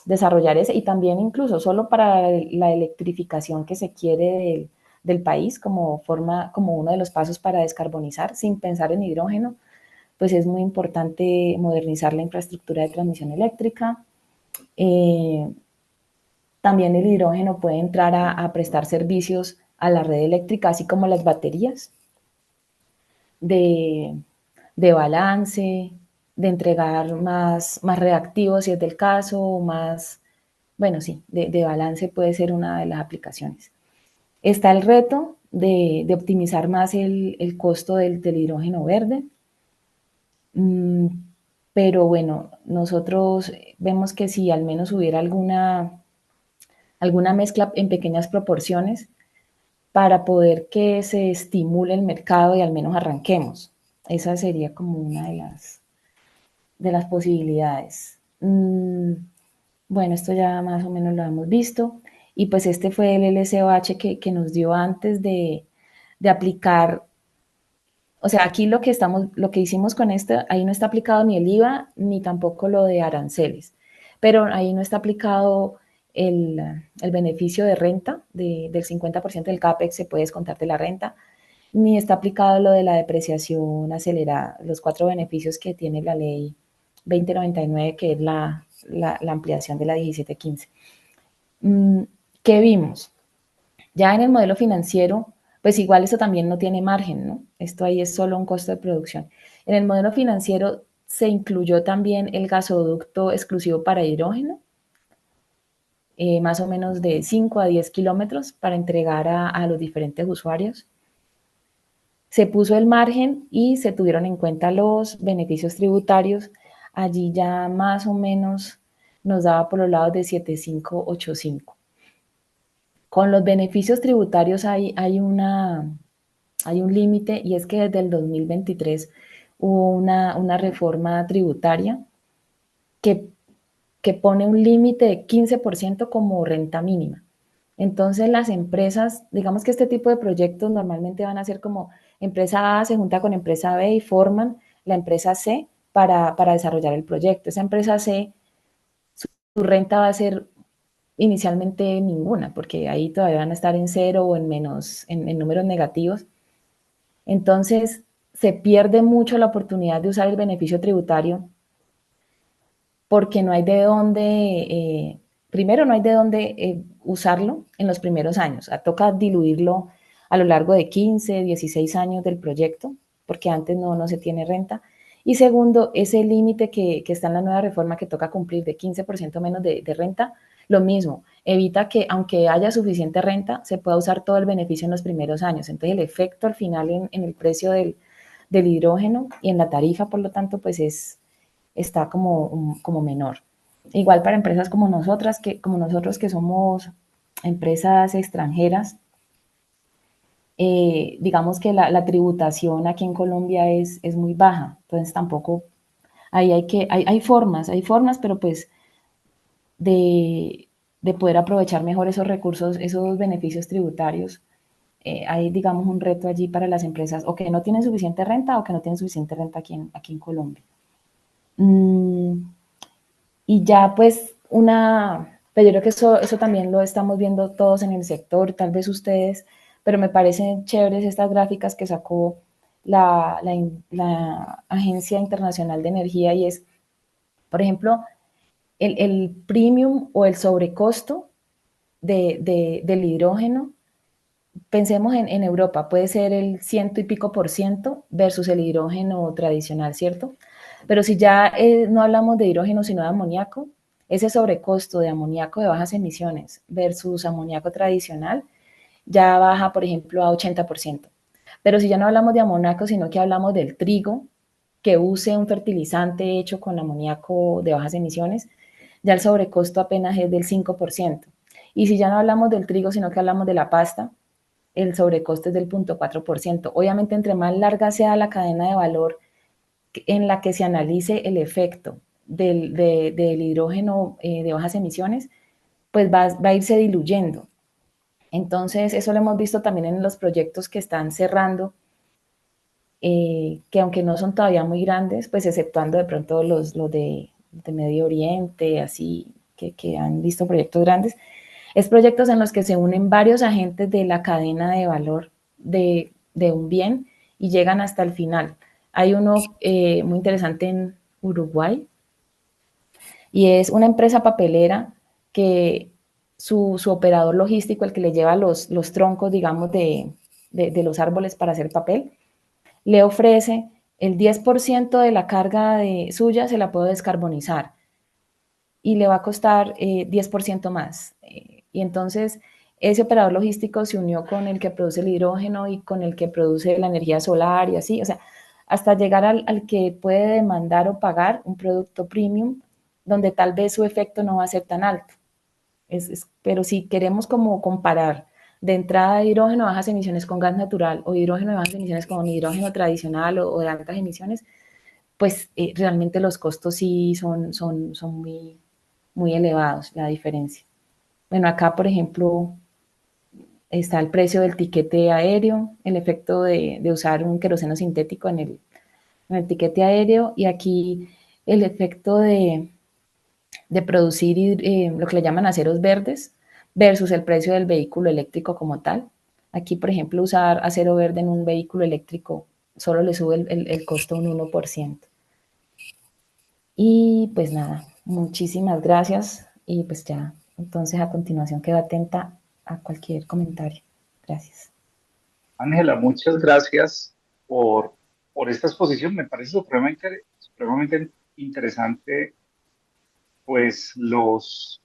desarrollar ese, y también incluso solo para la electrificación que se quiere del país como forma, como uno de los pasos para descarbonizar sin pensar en hidrógeno, pues es muy importante modernizar la infraestructura de transmisión eléctrica. Eh, También el hidrógeno puede entrar a prestar servicios a la red eléctrica, así como las baterías de, de balance, de entregar más reactivos si es del caso, o más, bueno, sí, de balance puede ser una de las aplicaciones. Está el reto de optimizar más el costo del hidrógeno verde. Mm, pero bueno, nosotros vemos que si al menos hubiera alguna mezcla en pequeñas proporciones para poder que se estimule el mercado y al menos arranquemos. Esa sería como una de las posibilidades. Bueno, esto ya más o menos lo hemos visto. Y pues este fue el LCOH que nos dio antes de aplicar. O sea, aquí lo que hicimos con esto, ahí no está aplicado ni el IVA ni tampoco lo de aranceles, pero ahí no está aplicado el, el beneficio de renta del 50% del CAPEX, se puede descontar de la renta, ni está aplicado lo de la depreciación acelerada, los cuatro beneficios que tiene la ley 2099, que es la ampliación de la 1715. ¿Qué vimos? Ya en el modelo financiero, pues igual eso también no tiene margen, ¿no? Esto ahí es solo un costo de producción. En el modelo financiero se incluyó también el gasoducto exclusivo para hidrógeno, más o menos de 5 a 10 kilómetros para entregar a los diferentes usuarios. Se puso el margen y se tuvieron en cuenta los beneficios tributarios. Allí ya más o menos nos daba por los lados de 7,585. Con los beneficios tributarios hay un límite, y es que desde el 2023 hubo una reforma tributaria que, que pone un límite de 15% como renta mínima. Entonces las empresas, digamos que este tipo de proyectos normalmente van a ser como empresa A se junta con empresa B y forman la empresa C para desarrollar el proyecto. Esa empresa C, su renta va a ser inicialmente ninguna, porque ahí todavía van a estar en cero o en menos, en números negativos. Entonces, se pierde mucho la oportunidad de usar el beneficio tributario porque no hay de dónde, primero no hay de dónde usarlo en los primeros años. Toca diluirlo a lo largo de 15, 16 años del proyecto, porque antes no se tiene renta. Y segundo, ese límite que está en la nueva reforma que toca cumplir de 15% menos de renta, lo mismo, evita que aunque haya suficiente renta, se pueda usar todo el beneficio en los primeros años. Entonces el efecto al final en el precio del hidrógeno y en la tarifa, por lo tanto, pues está como menor. Igual para empresas como nosotros que somos empresas extranjeras, digamos que la tributación aquí en Colombia es muy baja, entonces tampoco, ahí hay formas, pero pues de, de poder aprovechar mejor esos recursos, esos beneficios tributarios. Hay, digamos, un reto allí para las empresas o que no tienen suficiente renta o que no tienen suficiente renta aquí en Colombia. Mm, Y ya pues pero yo creo que eso también lo estamos viendo todos en el sector, tal vez ustedes, pero me parecen chéveres estas gráficas que sacó la Agencia Internacional de Energía, y es, por ejemplo, el premium o el sobrecosto del hidrógeno. Pensemos en Europa, puede ser el ciento y pico por ciento versus el hidrógeno tradicional, ¿cierto? Pero si ya no hablamos de hidrógeno, sino de amoníaco, ese sobrecosto de amoníaco de bajas emisiones versus amoníaco tradicional ya baja, por ejemplo, a 80%. Pero si ya no hablamos de amoníaco, sino que hablamos del trigo, que use un fertilizante hecho con amoníaco de bajas emisiones, ya el sobrecosto apenas es del 5%. Y si ya no hablamos del trigo, sino que hablamos de la pasta, el sobrecosto es del 0,4%. Obviamente, entre más larga sea la cadena de valor en la que se analice el efecto del hidrógeno de bajas emisiones, pues va a irse diluyendo. Entonces, eso lo hemos visto también en los proyectos que están cerrando, que aunque no son todavía muy grandes, pues exceptuando de pronto los de Medio Oriente, así, que han visto proyectos grandes, es proyectos en los que se unen varios agentes de la cadena de valor de un bien y llegan hasta el final. Hay uno muy interesante en Uruguay y es una empresa papelera que su operador logístico, el que le lleva los troncos, digamos, de los árboles para hacer papel, le ofrece el 10% de la carga suya se la puede descarbonizar y le va a costar 10% más. Y entonces ese operador logístico se unió con el que produce el hidrógeno y con el que produce la energía solar y así, o sea, hasta llegar al que puede demandar o pagar un producto premium donde tal vez su efecto no va a ser tan alto. Pero si queremos como comparar de entrada de hidrógeno de bajas emisiones con gas natural o hidrógeno de bajas emisiones con hidrógeno tradicional o de altas emisiones, pues realmente los costos sí son muy elevados, la diferencia. Bueno, acá, por ejemplo, está el precio del tiquete aéreo, el efecto de usar un queroseno sintético en el tiquete aéreo y aquí el efecto de producir lo que le llaman aceros verdes versus el precio del vehículo eléctrico como tal. Aquí, por ejemplo, usar acero verde en un vehículo eléctrico solo le sube el costo un 1%. Y pues nada, muchísimas gracias y pues ya, entonces a continuación quedo atenta a cualquier comentario. Gracias. Ángela, muchas gracias por esta exposición. Me parece supremamente interesante, pues, los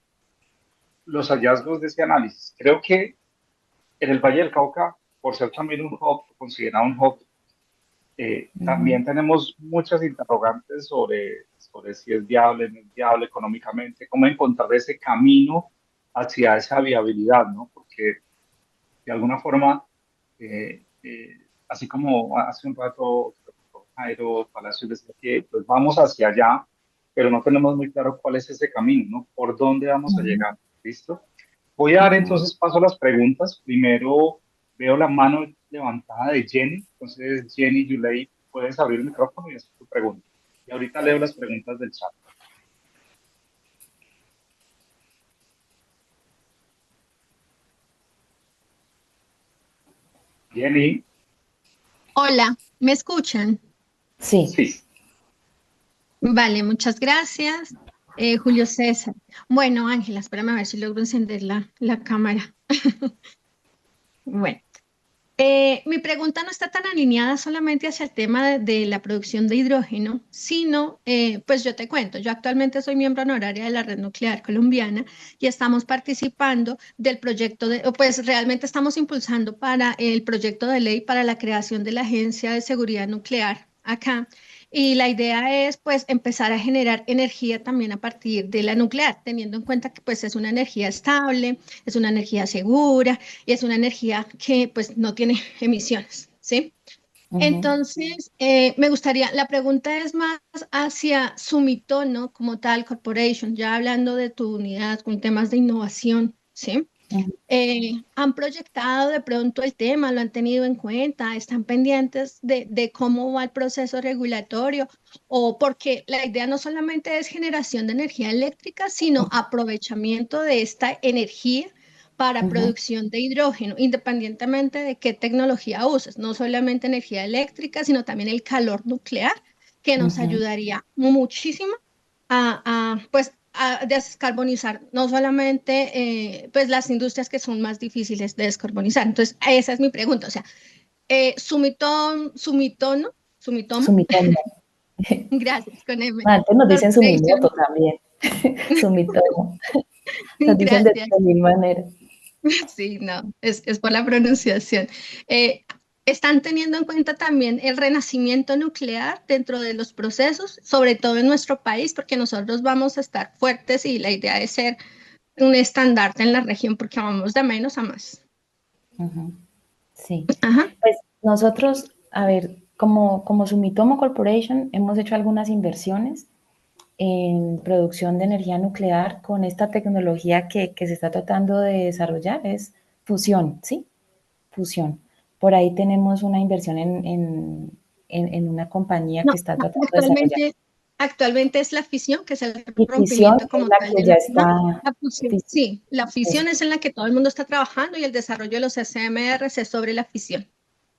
hallazgos de ese análisis. Creo que en el Valle del Cauca, por ser también un hub, considerado un hub, también tenemos muchas interrogantes sobre si es viable, no es viable económicamente, cómo encontrar ese camino hacia esa viabilidad, ¿no? Porque de alguna forma, así como hace un rato Jairo Palacios decía que pues vamos hacia allá, pero no tenemos muy claro cuál es ese camino, ¿no? ¿Por dónde vamos a llegar? ¿Listo? Voy a dar entonces paso a las preguntas. Primero veo la mano levantada de Jenny. Entonces, Jenny Yulei, puedes abrir el micrófono y hacer tu pregunta. Y ahorita leo las preguntas del chat. Jenny, Hola, ¿me escuchan? Sí, sí. Vale, muchas gracias. Julio César. Bueno, Ángela, espérame a ver si logro encender la cámara. Bueno, mi pregunta no está tan alineada solamente hacia el tema de la producción de hidrógeno, sino, pues yo te cuento, yo actualmente soy miembro honoraria de la Red Nuclear Colombiana y estamos participando del proyecto o pues realmente estamos impulsando para el proyecto de ley para la creación de la Agencia de Seguridad Nuclear acá. Y la idea es pues empezar a generar energía también a partir de la nuclear, teniendo en cuenta que pues es una energía estable, es una energía segura y es una energía que pues no tiene emisiones, ¿sí? Entonces, me gustaría, la pregunta es más hacia Sumitomo como tal, Corporation, ya hablando de tu unidad con temas de innovación, ¿sí? ¿Han proyectado de pronto el tema? ¿Lo han tenido en cuenta? ¿Están pendientes de cómo va el proceso regulatorio? O porque la idea no solamente es generación de energía eléctrica, sino aprovechamiento de esta energía para producción de hidrógeno, independientemente de qué tecnología uses, no solamente energía eléctrica, sino también el calor nuclear, que nos ayudaría muchísimo pues, a descarbonizar no solamente pues las industrias que son más difíciles de descarbonizar. Entonces, esa es mi pregunta. O sea, Sumitomo, Sumitomo. gracias, con M. Antes nos dicen Corporation, Sumimoto también. Sumitomo. Nos dicen de gracias. mil maneras. Sí, no, es por la pronunciación. Eh, ¿Están teniendo en cuenta también el renacimiento nuclear dentro de los procesos, sobre todo en nuestro país, porque nosotros vamos a estar fuertes y la idea es ser un estandarte en la región porque vamos de menos a más. Sí. Ajá. Pues nosotros, a ver, como Sumitomo Corporation, hemos hecho algunas inversiones en producción de energía nuclear con esta tecnología que se está tratando de desarrollar, es fusión, ¿sí? Fusión. Por ahí tenemos una inversión en una compañía No, que está tratando de desarrollar. actualmente es la fisión, que es el Y fisión rompimiento es como la tal que de ya la... ¿no? está, La fusión, sí, la eso, fisión es en la que todo el mundo está trabajando y el desarrollo de los SMRs es sobre la fisión.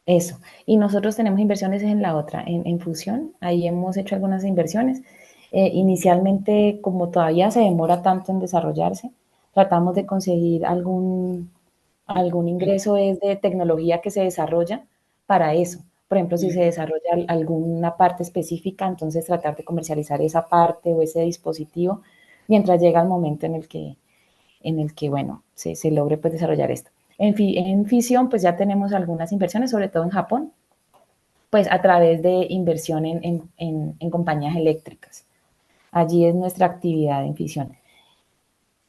eso. Y nosotros tenemos inversiones en la otra, en fusión. Ahí hemos hecho algunas inversiones. Inicialmente, como todavía se demora tanto en desarrollarse, tratamos de conseguir algún ingreso es de tecnología que se desarrolla para eso. Por ejemplo, si se desarrolla alguna parte específica, entonces tratar de comercializar esa parte o ese dispositivo mientras llega el momento en el que bueno, se logre pues desarrollar esto. En fisión, pues ya tenemos algunas inversiones, sobre todo en Japón, pues a través de inversión en compañías eléctricas. Allí es nuestra actividad en fisión.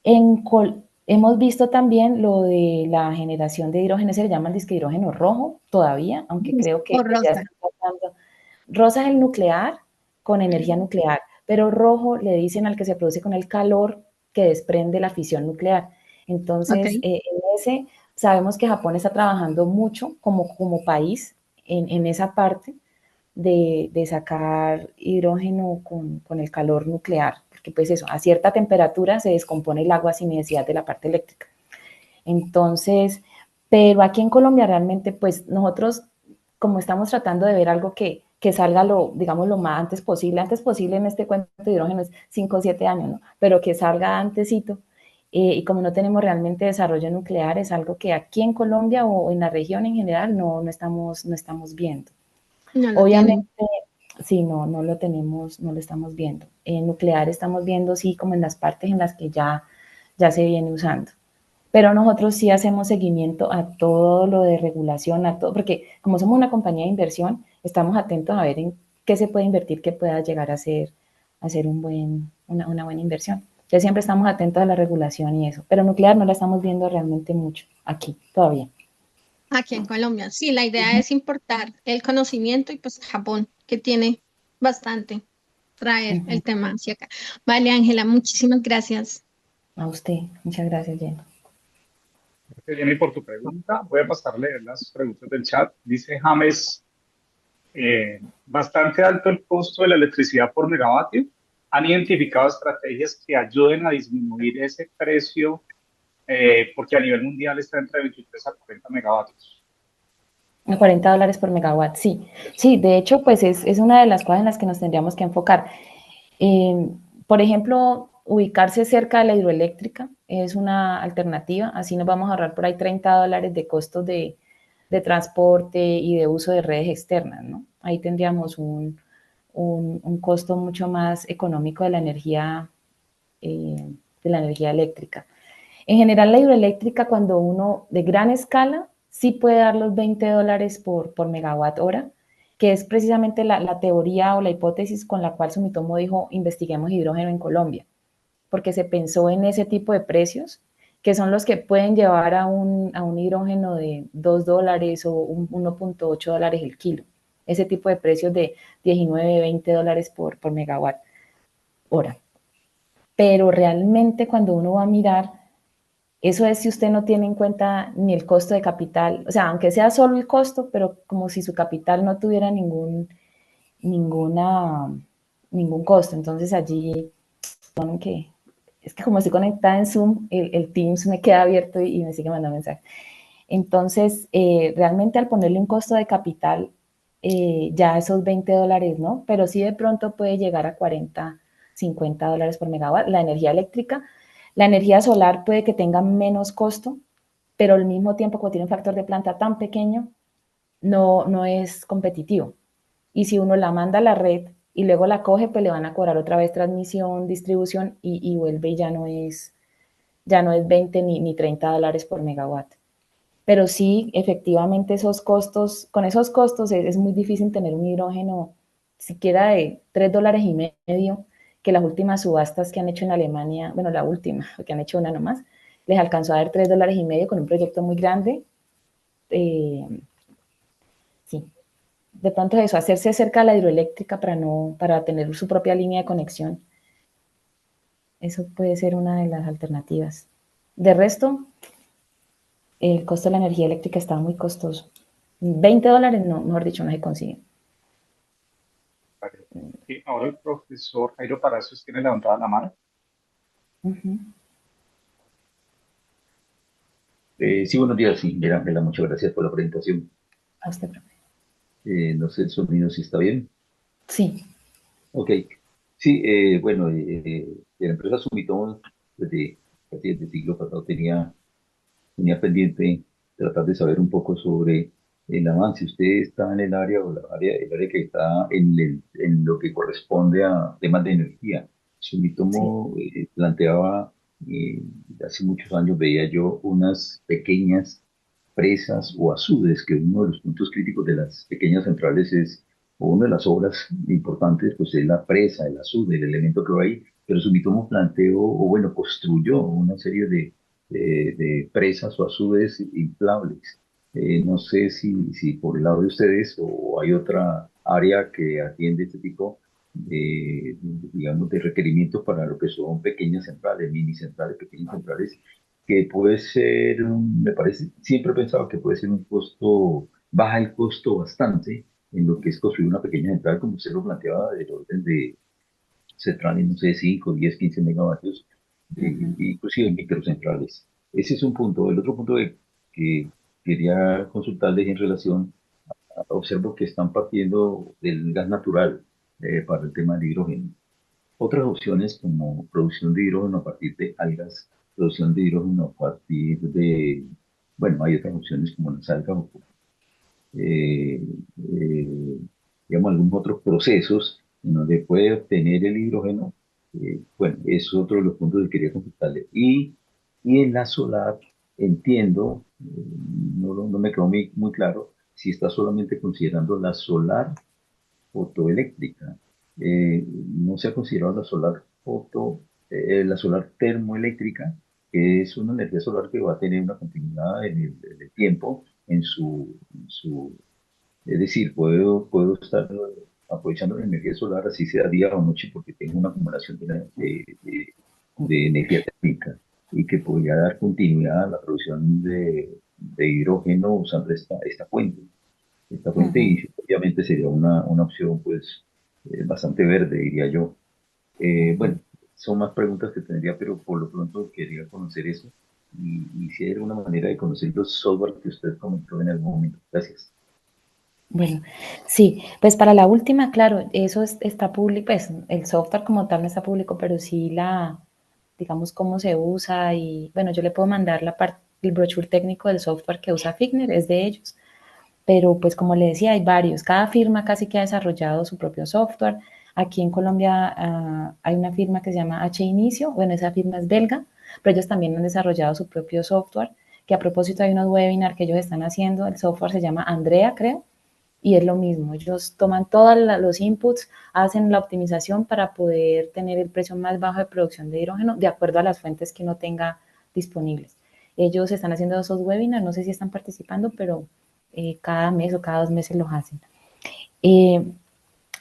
Hemos visto también lo de la generación de hidrógeno, se le llama el disque hidrógeno rojo todavía, aunque creo que O pues, ya rosa. están tratando. Rosa es el nuclear con energía nuclear, pero rojo le dicen al que se produce con el calor que desprende la fisión nuclear. Ok. Entonces, en ese sabemos que Japón está trabajando mucho como país en esa parte de sacar hidrógeno con el calor nuclear, porque pues eso, a cierta temperatura se descompone el agua sin necesidad de la parte eléctrica. Entonces, pero aquí en Colombia realmente pues nosotros como estamos tratando de ver algo que salga digamos, lo más antes posible en este cuento de hidrógeno es 5 o 7 años, ¿no? Pero que salga antesito, y como no tenemos realmente desarrollo nuclear, es algo que aquí en Colombia o en la región en general no estamos viendo. No lo Obviamente, tienen. sí, no lo tenemos, no lo estamos viendo. En nuclear estamos viendo, sí, como en las partes en las que ya se viene usando. Pero nosotros sí hacemos seguimiento a todo lo de regulación, a todo, porque como somos una compañía de inversión, estamos atentos a ver en qué se puede invertir que pueda llegar a ser una buena inversión. Entonces siempre estamos atentos a la regulación y eso. Pero nuclear no la estamos viendo realmente mucho aquí todavía. Aquí en Colombia. Sí, la idea es importar el conocimiento y pues Japón, que tiene bastante, traer el Ujú. tema hacia acá. Vale, Ángela, muchísimas gracias. A usted, muchas gracias, Jenny. Gracias, Jenny, por tu pregunta. Voy a pasarle las preguntas del chat. Dice James, bastante alto el costo de la electricidad por megavatio. ¿Han identificado estrategias que ayuden a disminuir ese precio? Porque a nivel mundial está entre 23 a 40 megavatios. A $40 por megawatt, sí. Sí, de hecho, pues es una de las cosas en las que nos tendríamos que enfocar. Eh, por ejemplo, ubicarse cerca de la hidroeléctrica es una alternativa, así nos vamos a ahorrar por ahí $30 de costos de transporte y de uso de redes externas, ¿no? Ahí tendríamos un costo mucho más económico de la energía eléctrica. En general, la hidroeléctrica, cuando uno de gran escala, sí puede dar los $20 por megawatt hora, que es precisamente la teoría o la hipótesis con la cual Sumitomo dijo, investiguemos hidrógeno en Colombia, porque se pensó en ese tipo de precios, que son los que pueden llevar a un hidrógeno de $2 o 1,8 dólares el kilo. Ese tipo de precios de 19, $20 por megawatt hora. Pero realmente cuando uno va a mirar, eso es si usted no tiene en cuenta ni el costo de capital, o sea, aunque sea solo el costo, pero como si su capital no tuviera ninguna, ningún costo. Entonces allí, es que como estoy conectada en Zoom, el Teams me queda abierto y me sigue mandando mensajes. Entonces, realmente al ponerle un costo de capital, ya esos $20, ¿no? Pero sí de pronto puede llegar a 40, $50 por megawatt. La energía eléctrica, la energía solar puede que tenga menos costo, pero al mismo tiempo, como tiene un factor de planta tan pequeño, no es competitivo. Y si uno la manda a la red y luego la coge, pues le van a cobrar otra vez transmisión, distribución y vuelve y ya no es 20 ni $30 por megawatt. Pero sí, efectivamente, con esos costos es muy difícil tener un hidrógeno siquiera de $3,50, que las últimas subastas que han hecho en Alemania, bueno, la última, porque han hecho una nomás, les alcanzó a dar $3.50 con un proyecto muy grande. Sí, de pronto eso, hacerse cerca de la hidroeléctrica para tener su propia línea de conexión. Eso puede ser una de las alternativas. De resto, el costo de la energía eléctrica está muy costoso. $20, no, mejor dicho, no se consigue. Vale. Y ahora el profesor Jairo Palacios tiene levantada la mano. Sí, buenos días, sí, mira, Ángela, muchas gracias por la presentación. A usted, profe. No sé el sonido si está bien. Sí. Ok. Sí, bueno, la empresa Sumitomo desde casi desde el siglo pasado tenía pendiente tratar de saber un poco sobre el avance. Usted está en el área o el área que está en lo que corresponde a temas de energía. Sí. Sumitomo planteaba, hace muchos años veía yo unas pequeñas presas o azudes, que uno de los puntos críticos de las pequeñas centrales es, o una de las obras importantes, pues es la presa, el azude, el elemento que va ahí. Pero Sumitomo planteó, o bueno, construyó una serie de presas o azudes inflables. No sé si por el lado de ustedes o hay otra área que atiende este tipo digamos, de requerimientos para lo que son pequeñas centrales, mini centrales, pequeñas centrales, que puede ser, me parece, siempre he pensado que puede ser un costo, baja el costo bastante en lo que es construir una pequeña central, como usted lo planteaba, del orden de centrales, no sé, 5 10 15 megavatios, inclusive microcentrales. Ese es un punto. El otro punto que quería consultarles en relación, observo que están partiendo del gas natural para el tema del hidrógeno. Otras opciones como producción de hidrógeno a partir de algas, producción de hidrógeno a partir de, bueno, hay otras opciones como las algas o eh, eh, digamos, algunos otros procesos en donde puede obtener el hidrógeno. Bueno, es otro de los puntos que quería consultarle. Y en la solar, entiendo, no me quedó muy claro si está solamente considerando la solar fotoeléctrica. No se ha considerado la solar termoeléctrica, que es una energía solar que va a tener una continuidad en el tiempo, es decir, puedo estar aprovechando la energía solar, así sea día o noche, porque tengo una acumulación de energía térmica y que podría dar continuidad a la producción de hidrógeno usando esta fuente y obviamente sería una opción pues bastante verde, diría yo. Bueno, son más preguntas que tendría, pero por lo pronto quería conocer eso y si hay alguna manera de conocer los software que usted comentó en algún momento. Gracias. Bueno, sí, pues para la última, claro, eso está público, pues el software como tal no está público, pero sí digamos, cómo se usa y, bueno, yo le puedo mandar el brochure técnico del software que usa Figner, es de ellos, pero pues como le decía, hay varios, cada firma casi que ha desarrollado su propio software. Aquí en Colombia hay una firma que se llama H Inicio, bueno, esa firma es belga, pero ellos también han desarrollado su propio software, que a propósito hay unos webinars que ellos están haciendo, el software se llama Andrea, creo, y es lo mismo, ellos toman todos los inputs, hacen la optimización para poder tener el precio más bajo de producción de hidrógeno de acuerdo a las fuentes que uno tenga disponibles. Ellos están haciendo esos webinars, no sé si están participando, pero cada mes o cada 2 meses los hacen.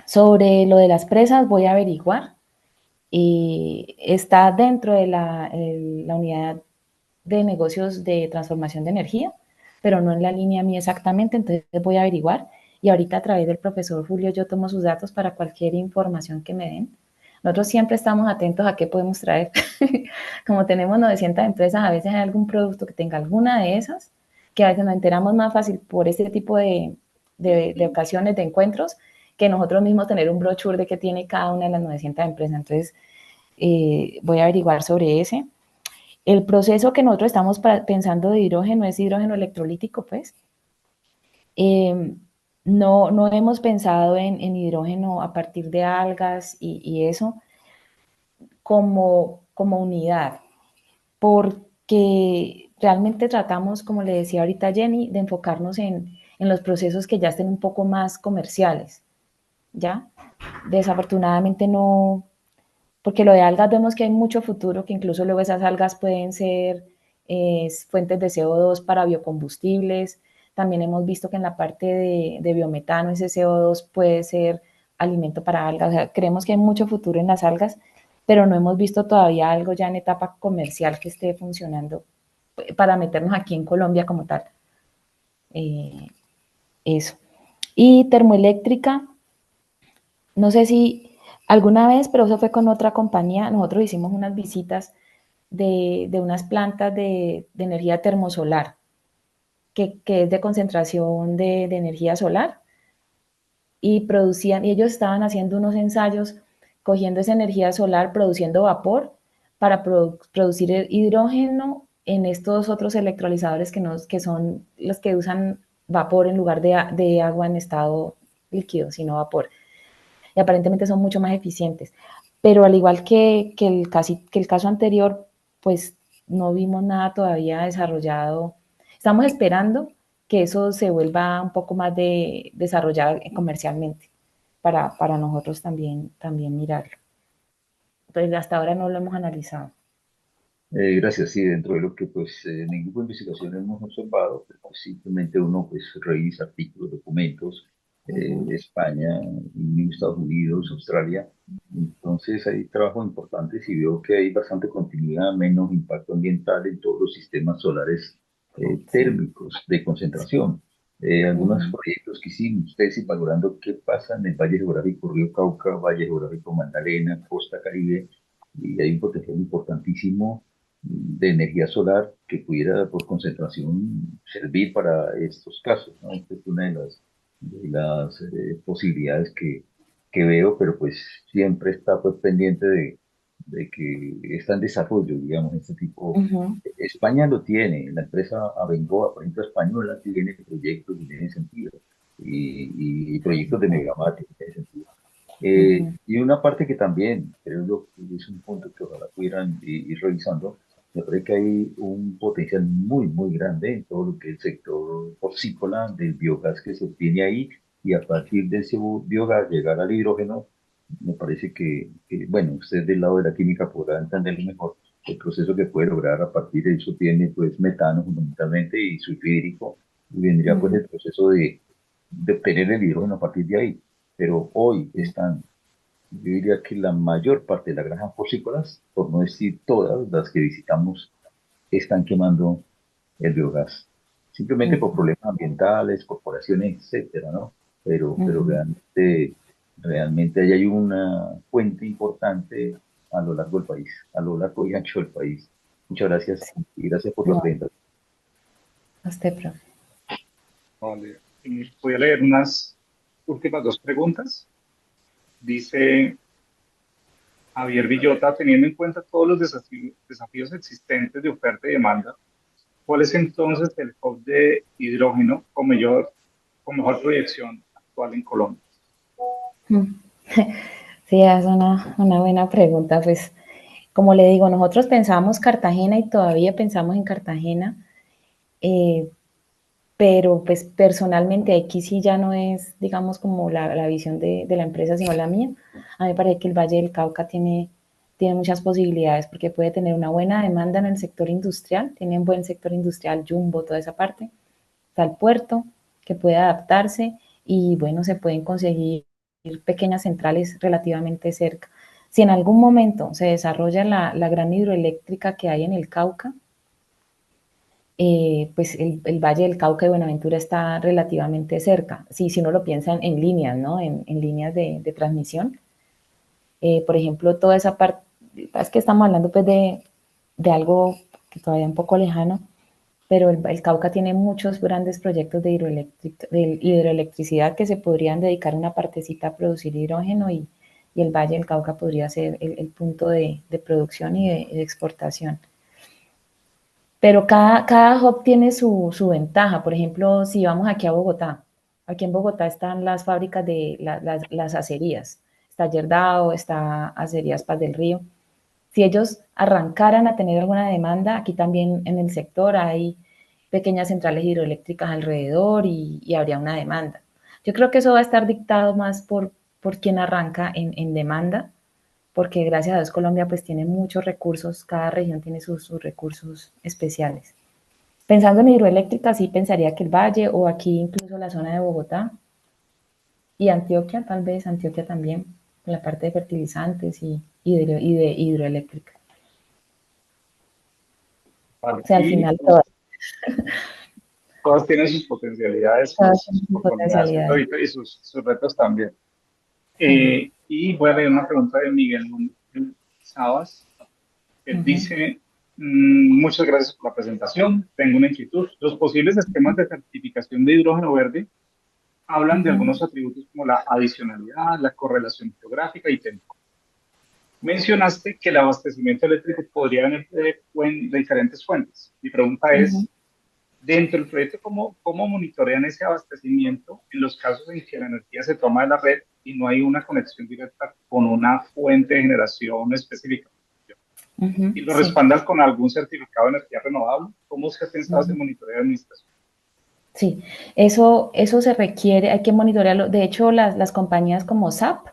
Sobre lo de las presas voy a averiguar. Está dentro de la unidad de negocios de transformación de energía, pero no en la línea mía exactamente, entonces voy a averiguar y ahorita a través del profesor Julio yo tomo sus datos para cualquier información que me den. Nosotros siempre estamos atentos a qué podemos traer. Como tenemos 900 empresas, a veces hay algún producto que tenga alguna de esas, que a veces nos enteramos más fácil por este tipo de ocasiones, de encuentros, que nosotros mismos tener un brochure de qué tiene cada una de las 900 empresas. Entonces, voy a averiguar sobre ese. El proceso que nosotros estamos pensando de hidrógeno es hidrógeno electrolítico, pues. No hemos pensado en hidrógeno a partir de algas y eso como unidad, porque realmente tratamos, como le decía ahorita Jenny, de enfocarnos en los procesos que ya estén un poco más comerciales, ¿ya? Desafortunadamente no, porque lo de algas vemos que hay mucho futuro, que incluso luego esas algas pueden ser fuentes de CO2 para biocombustibles. También hemos visto que en la parte de biometano ese CO2 puede ser alimento para algas. O sea, creemos que hay mucho futuro en las algas, pero no hemos visto todavía algo ya en etapa comercial que esté funcionando para meternos aquí en Colombia como tal. Eh, eso. Y termoeléctrica, no sé si alguna vez, pero eso fue con otra compañía, nosotros hicimos unas visitas de unas plantas de energía termosolar, que es de concentración de energía solar, y producían, y ellos estaban haciendo unos ensayos cogiendo esa energía solar, produciendo vapor para producir hidrógeno en estos otros electrolizadores que son los que usan vapor en lugar de agua en estado líquido, sino vapor. Y aparentemente son mucho más eficientes. Pero al igual que el caso anterior, pues no vimos nada todavía desarrollado. Estamos esperando que eso se vuelva un poco más desarrollado comercialmente para nosotros también mirarlo. Entonces, hasta ahora no lo hemos analizado. Gracias, sí, dentro de lo que pues en el grupo de investigación hemos observado, pues, simplemente uno pues revisa artículos, documentos, España, Estados Unidos, Australia, entonces hay trabajos importantes y veo que hay bastante continuidad, menos impacto ambiental en todos los sistemas solares Sí. térmicos de concentración. Algunos proyectos que hicimos, tesis valorando qué pasa en el Valle Geográfico Río Cauca, Valle Geográfico Magdalena, Costa Caribe, y hay un potencial importantísimo de energía solar que pudiera por concentración servir para estos casos, ¿no? Esta es una de las posibilidades que veo, pero pues siempre está pues pendiente de que está en desarrollo, digamos, este tipo. Ujú, España lo tiene, la empresa Abengoa, por ejemplo, española, tiene proyectos y tiene sentido, y proyectos de megavatio en ese sentido. ujú, Y una parte que también creo que es un punto que ojalá pudieran ir revisando, me parece que hay un potencial muy, muy grande en todo lo que es el sector porcícola, del biogás que se obtiene ahí, y a partir de ese biogás llegar al hidrógeno, me parece bueno, usted del lado de la química podrá entenderlo mejor, el proceso que puede lograr a partir de eso tiene pues metano fundamentalmente y sulfídrico, y vendría pues ujú, el proceso de obtener el hidrógeno a partir de ahí, pero hoy están, yo diría que la mayor parte de las granjas porcícolas, por no decir todas las que visitamos, están quemando el biogás, simplemente por ujú, problemas ambientales, corporaciones, etcétera, ¿no? Pero ujú. realmente ahí hay una fuente importante a lo largo del país, a lo largo y ancho del país. Muchas gracias Sí, y gracias por la no, presentación. a usted, profe. Vale. Voy a leer unas últimas dos preguntas. Dice Javier Villota, teniendo en cuenta todos los desafíos existentes de oferta y demanda, ¿cuál es entonces el hub de hidrógeno con mejor proyección actual en Colombia? Mm. Sí, es una buena pregunta. Pues, como le digo, nosotros pensábamos Cartagena y todavía pensamos en Cartagena, eh, pero pues personalmente aquí sí ya no es, digamos, como la visión de la empresa, sino la mía. A mí me parece que el Valle del Cauca tiene muchas posibilidades porque puede tener una buena demanda en el sector industrial, tiene un buen sector industrial, Jumbo, toda esa parte. Está el puerto que puede adaptarse y bueno, se pueden conseguir pequeñas centrales relativamente cerca. Si en algún momento se desarrolla la gran hidroeléctrica que hay en el Cauca, pues el Valle del Cauca y Buenaventura está relativamente cerca, si uno lo piensa en líneas, ¿no? En líneas de transmisión. Por ejemplo, toda esa parte, es que estamos hablando pues de algo que todavía es un poco lejano, pero el Cauca tiene muchos grandes proyectos de hidroelectricidad que se podrían dedicar una partecita a producir hidrógeno y el Valle del Cauca podría ser el punto de producción y de exportación. Pero cada hub tiene su ventaja. Por ejemplo, si vamos aquí a Bogotá, aquí en Bogotá están las fábricas de las acerías. Está Yerdao, está Acerías Paz del Río. Si ellos arrancaran a tener alguna demanda, aquí también en el sector hay pequeñas centrales hidroeléctricas alrededor y habría una demanda. Yo creo que eso va a estar dictado más por quien arranca en demanda porque gracias a Dios Colombia pues tiene muchos recursos, cada región tiene sus recursos especiales. Pensando en hidroeléctrica, sí pensaría que el Valle o aquí incluso la zona de Bogotá y Antioquia, tal vez Antioquia también, en la parte de fertilizantes y de hidroeléctrica. Vale. O sea, al Y final pues, todas tienen sus potencialidades y todas sus tienen sus oportunidades potencialidades. y sus retos también. Sí. Y voy a leer una pregunta de Miguel Sabas. Él Uh-huh. dice, muchas gracias por la presentación. Tengo una inquietud. Los posibles esquemas de certificación de hidrógeno verde hablan de Uh-huh. algunos atributos como la adicionalidad, la correlación geográfica y tempo. Mencionaste que el abastecimiento eléctrico podría venir de diferentes fuentes. Mi pregunta Uh-huh. es, dentro del proyecto, ¿cómo monitorean ese abastecimiento en los casos en que la energía se toma de la red y no hay una conexión directa con una fuente de generación específica? Uh-huh. ¿Y lo Sí. respaldan con algún certificado de energía renovable? ¿Cómo se ha pensado ese Uh-huh. monitoreo de administración? Sí, eso se requiere, hay que monitorearlo. De hecho, las compañías como SAP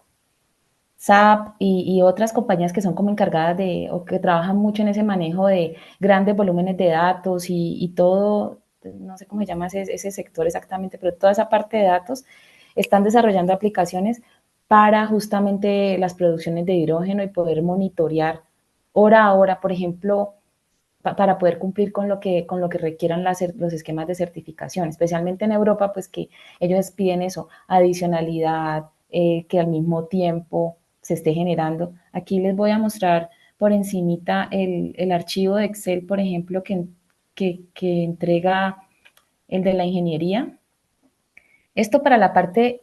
y otras compañías que son como encargadas de, o que trabajan mucho en ese manejo de grandes volúmenes de datos y todo, no sé cómo se llama ese sector exactamente, pero toda esa parte de datos están desarrollando aplicaciones para justamente las producciones de hidrógeno y poder monitorear hora a hora, por ejemplo, para poder cumplir con lo que requieran los esquemas de certificación, especialmente en Europa, pues que ellos piden eso, adicionalidad, que al mismo tiempo se esté generando. Aquí les voy a mostrar por encimita el archivo de Excel, por ejemplo, que entrega el de la ingeniería. Esto para la parte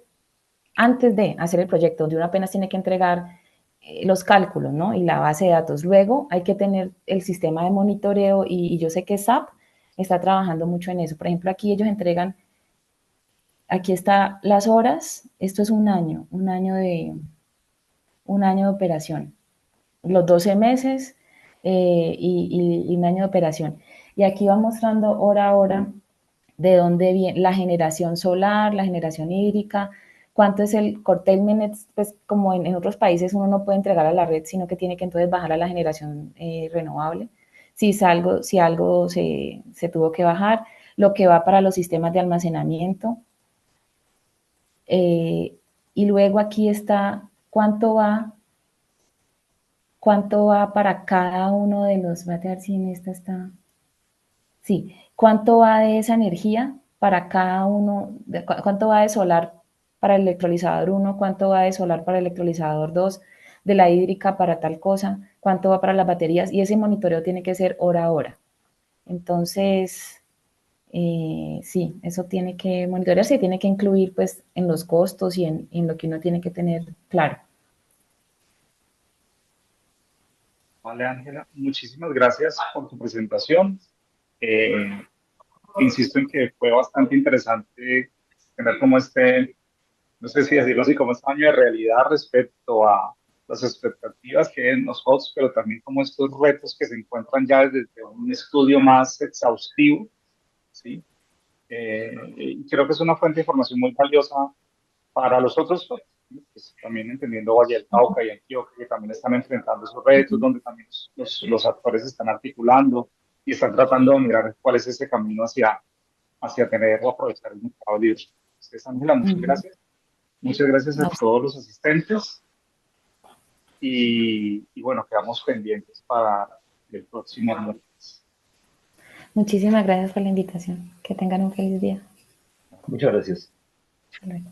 antes de hacer el proyecto, donde uno apenas tiene que entregar los cálculos, ¿no? Y la base de datos. Luego hay que tener el sistema de monitoreo y yo sé que SAP está trabajando mucho en eso. Por ejemplo, aquí ellos entregan, aquí está las horas, esto es un año de operación, los 12 meses y un año de operación. Y aquí va mostrando hora a hora de dónde viene la generación solar, la generación hídrica, cuánto es el curtailment, pues como en otros países uno no puede entregar a la red, sino que tiene que entonces bajar a la generación renovable. Si algo se tuvo que bajar, lo que va para los sistemas de almacenamiento. Eh, y luego aquí está cuánto va para cada uno de los, voy a ver si en esta está, sí, cuánto va de esa energía para cada uno, cuánto va de solar para el electrolizador 1, cuánto va de solar para el electrolizador 2, de la hídrica para tal cosa, cuánto va para las baterías, y ese monitoreo tiene que ser hora a hora. Entonces, sí, eso tiene que monitorearse y tiene que incluir pues en los costos y en lo que uno tiene que tener claro. Vale, Ángela, muchísimas gracias por tu presentación. Eh, Insisto en que fue bastante interesante tener como no sé si decirlo así, como este año de realidad respecto a las expectativas que hay en los HOTS, pero también como estos retos que se encuentran ya desde un estudio más exhaustivo, ¿sí? Y creo que es una fuente de información muy valiosa para los otros HOTS, ¿sí? Pues también entendiendo Valle del Cauca y Antioquia, que también están enfrentando esos retos, donde también los actores están articulando y están tratando de mirar cuál es ese camino hacia tener o aprovechar el mercado libre. Entonces, Ángela, muchas Ujú. gracias. Muchas gracias a todos los asistentes y bueno, quedamos pendientes para el próximo miércoles. Muchísimas gracias por la invitación. Que tengan un feliz día. Muchas gracias. Hasta luego.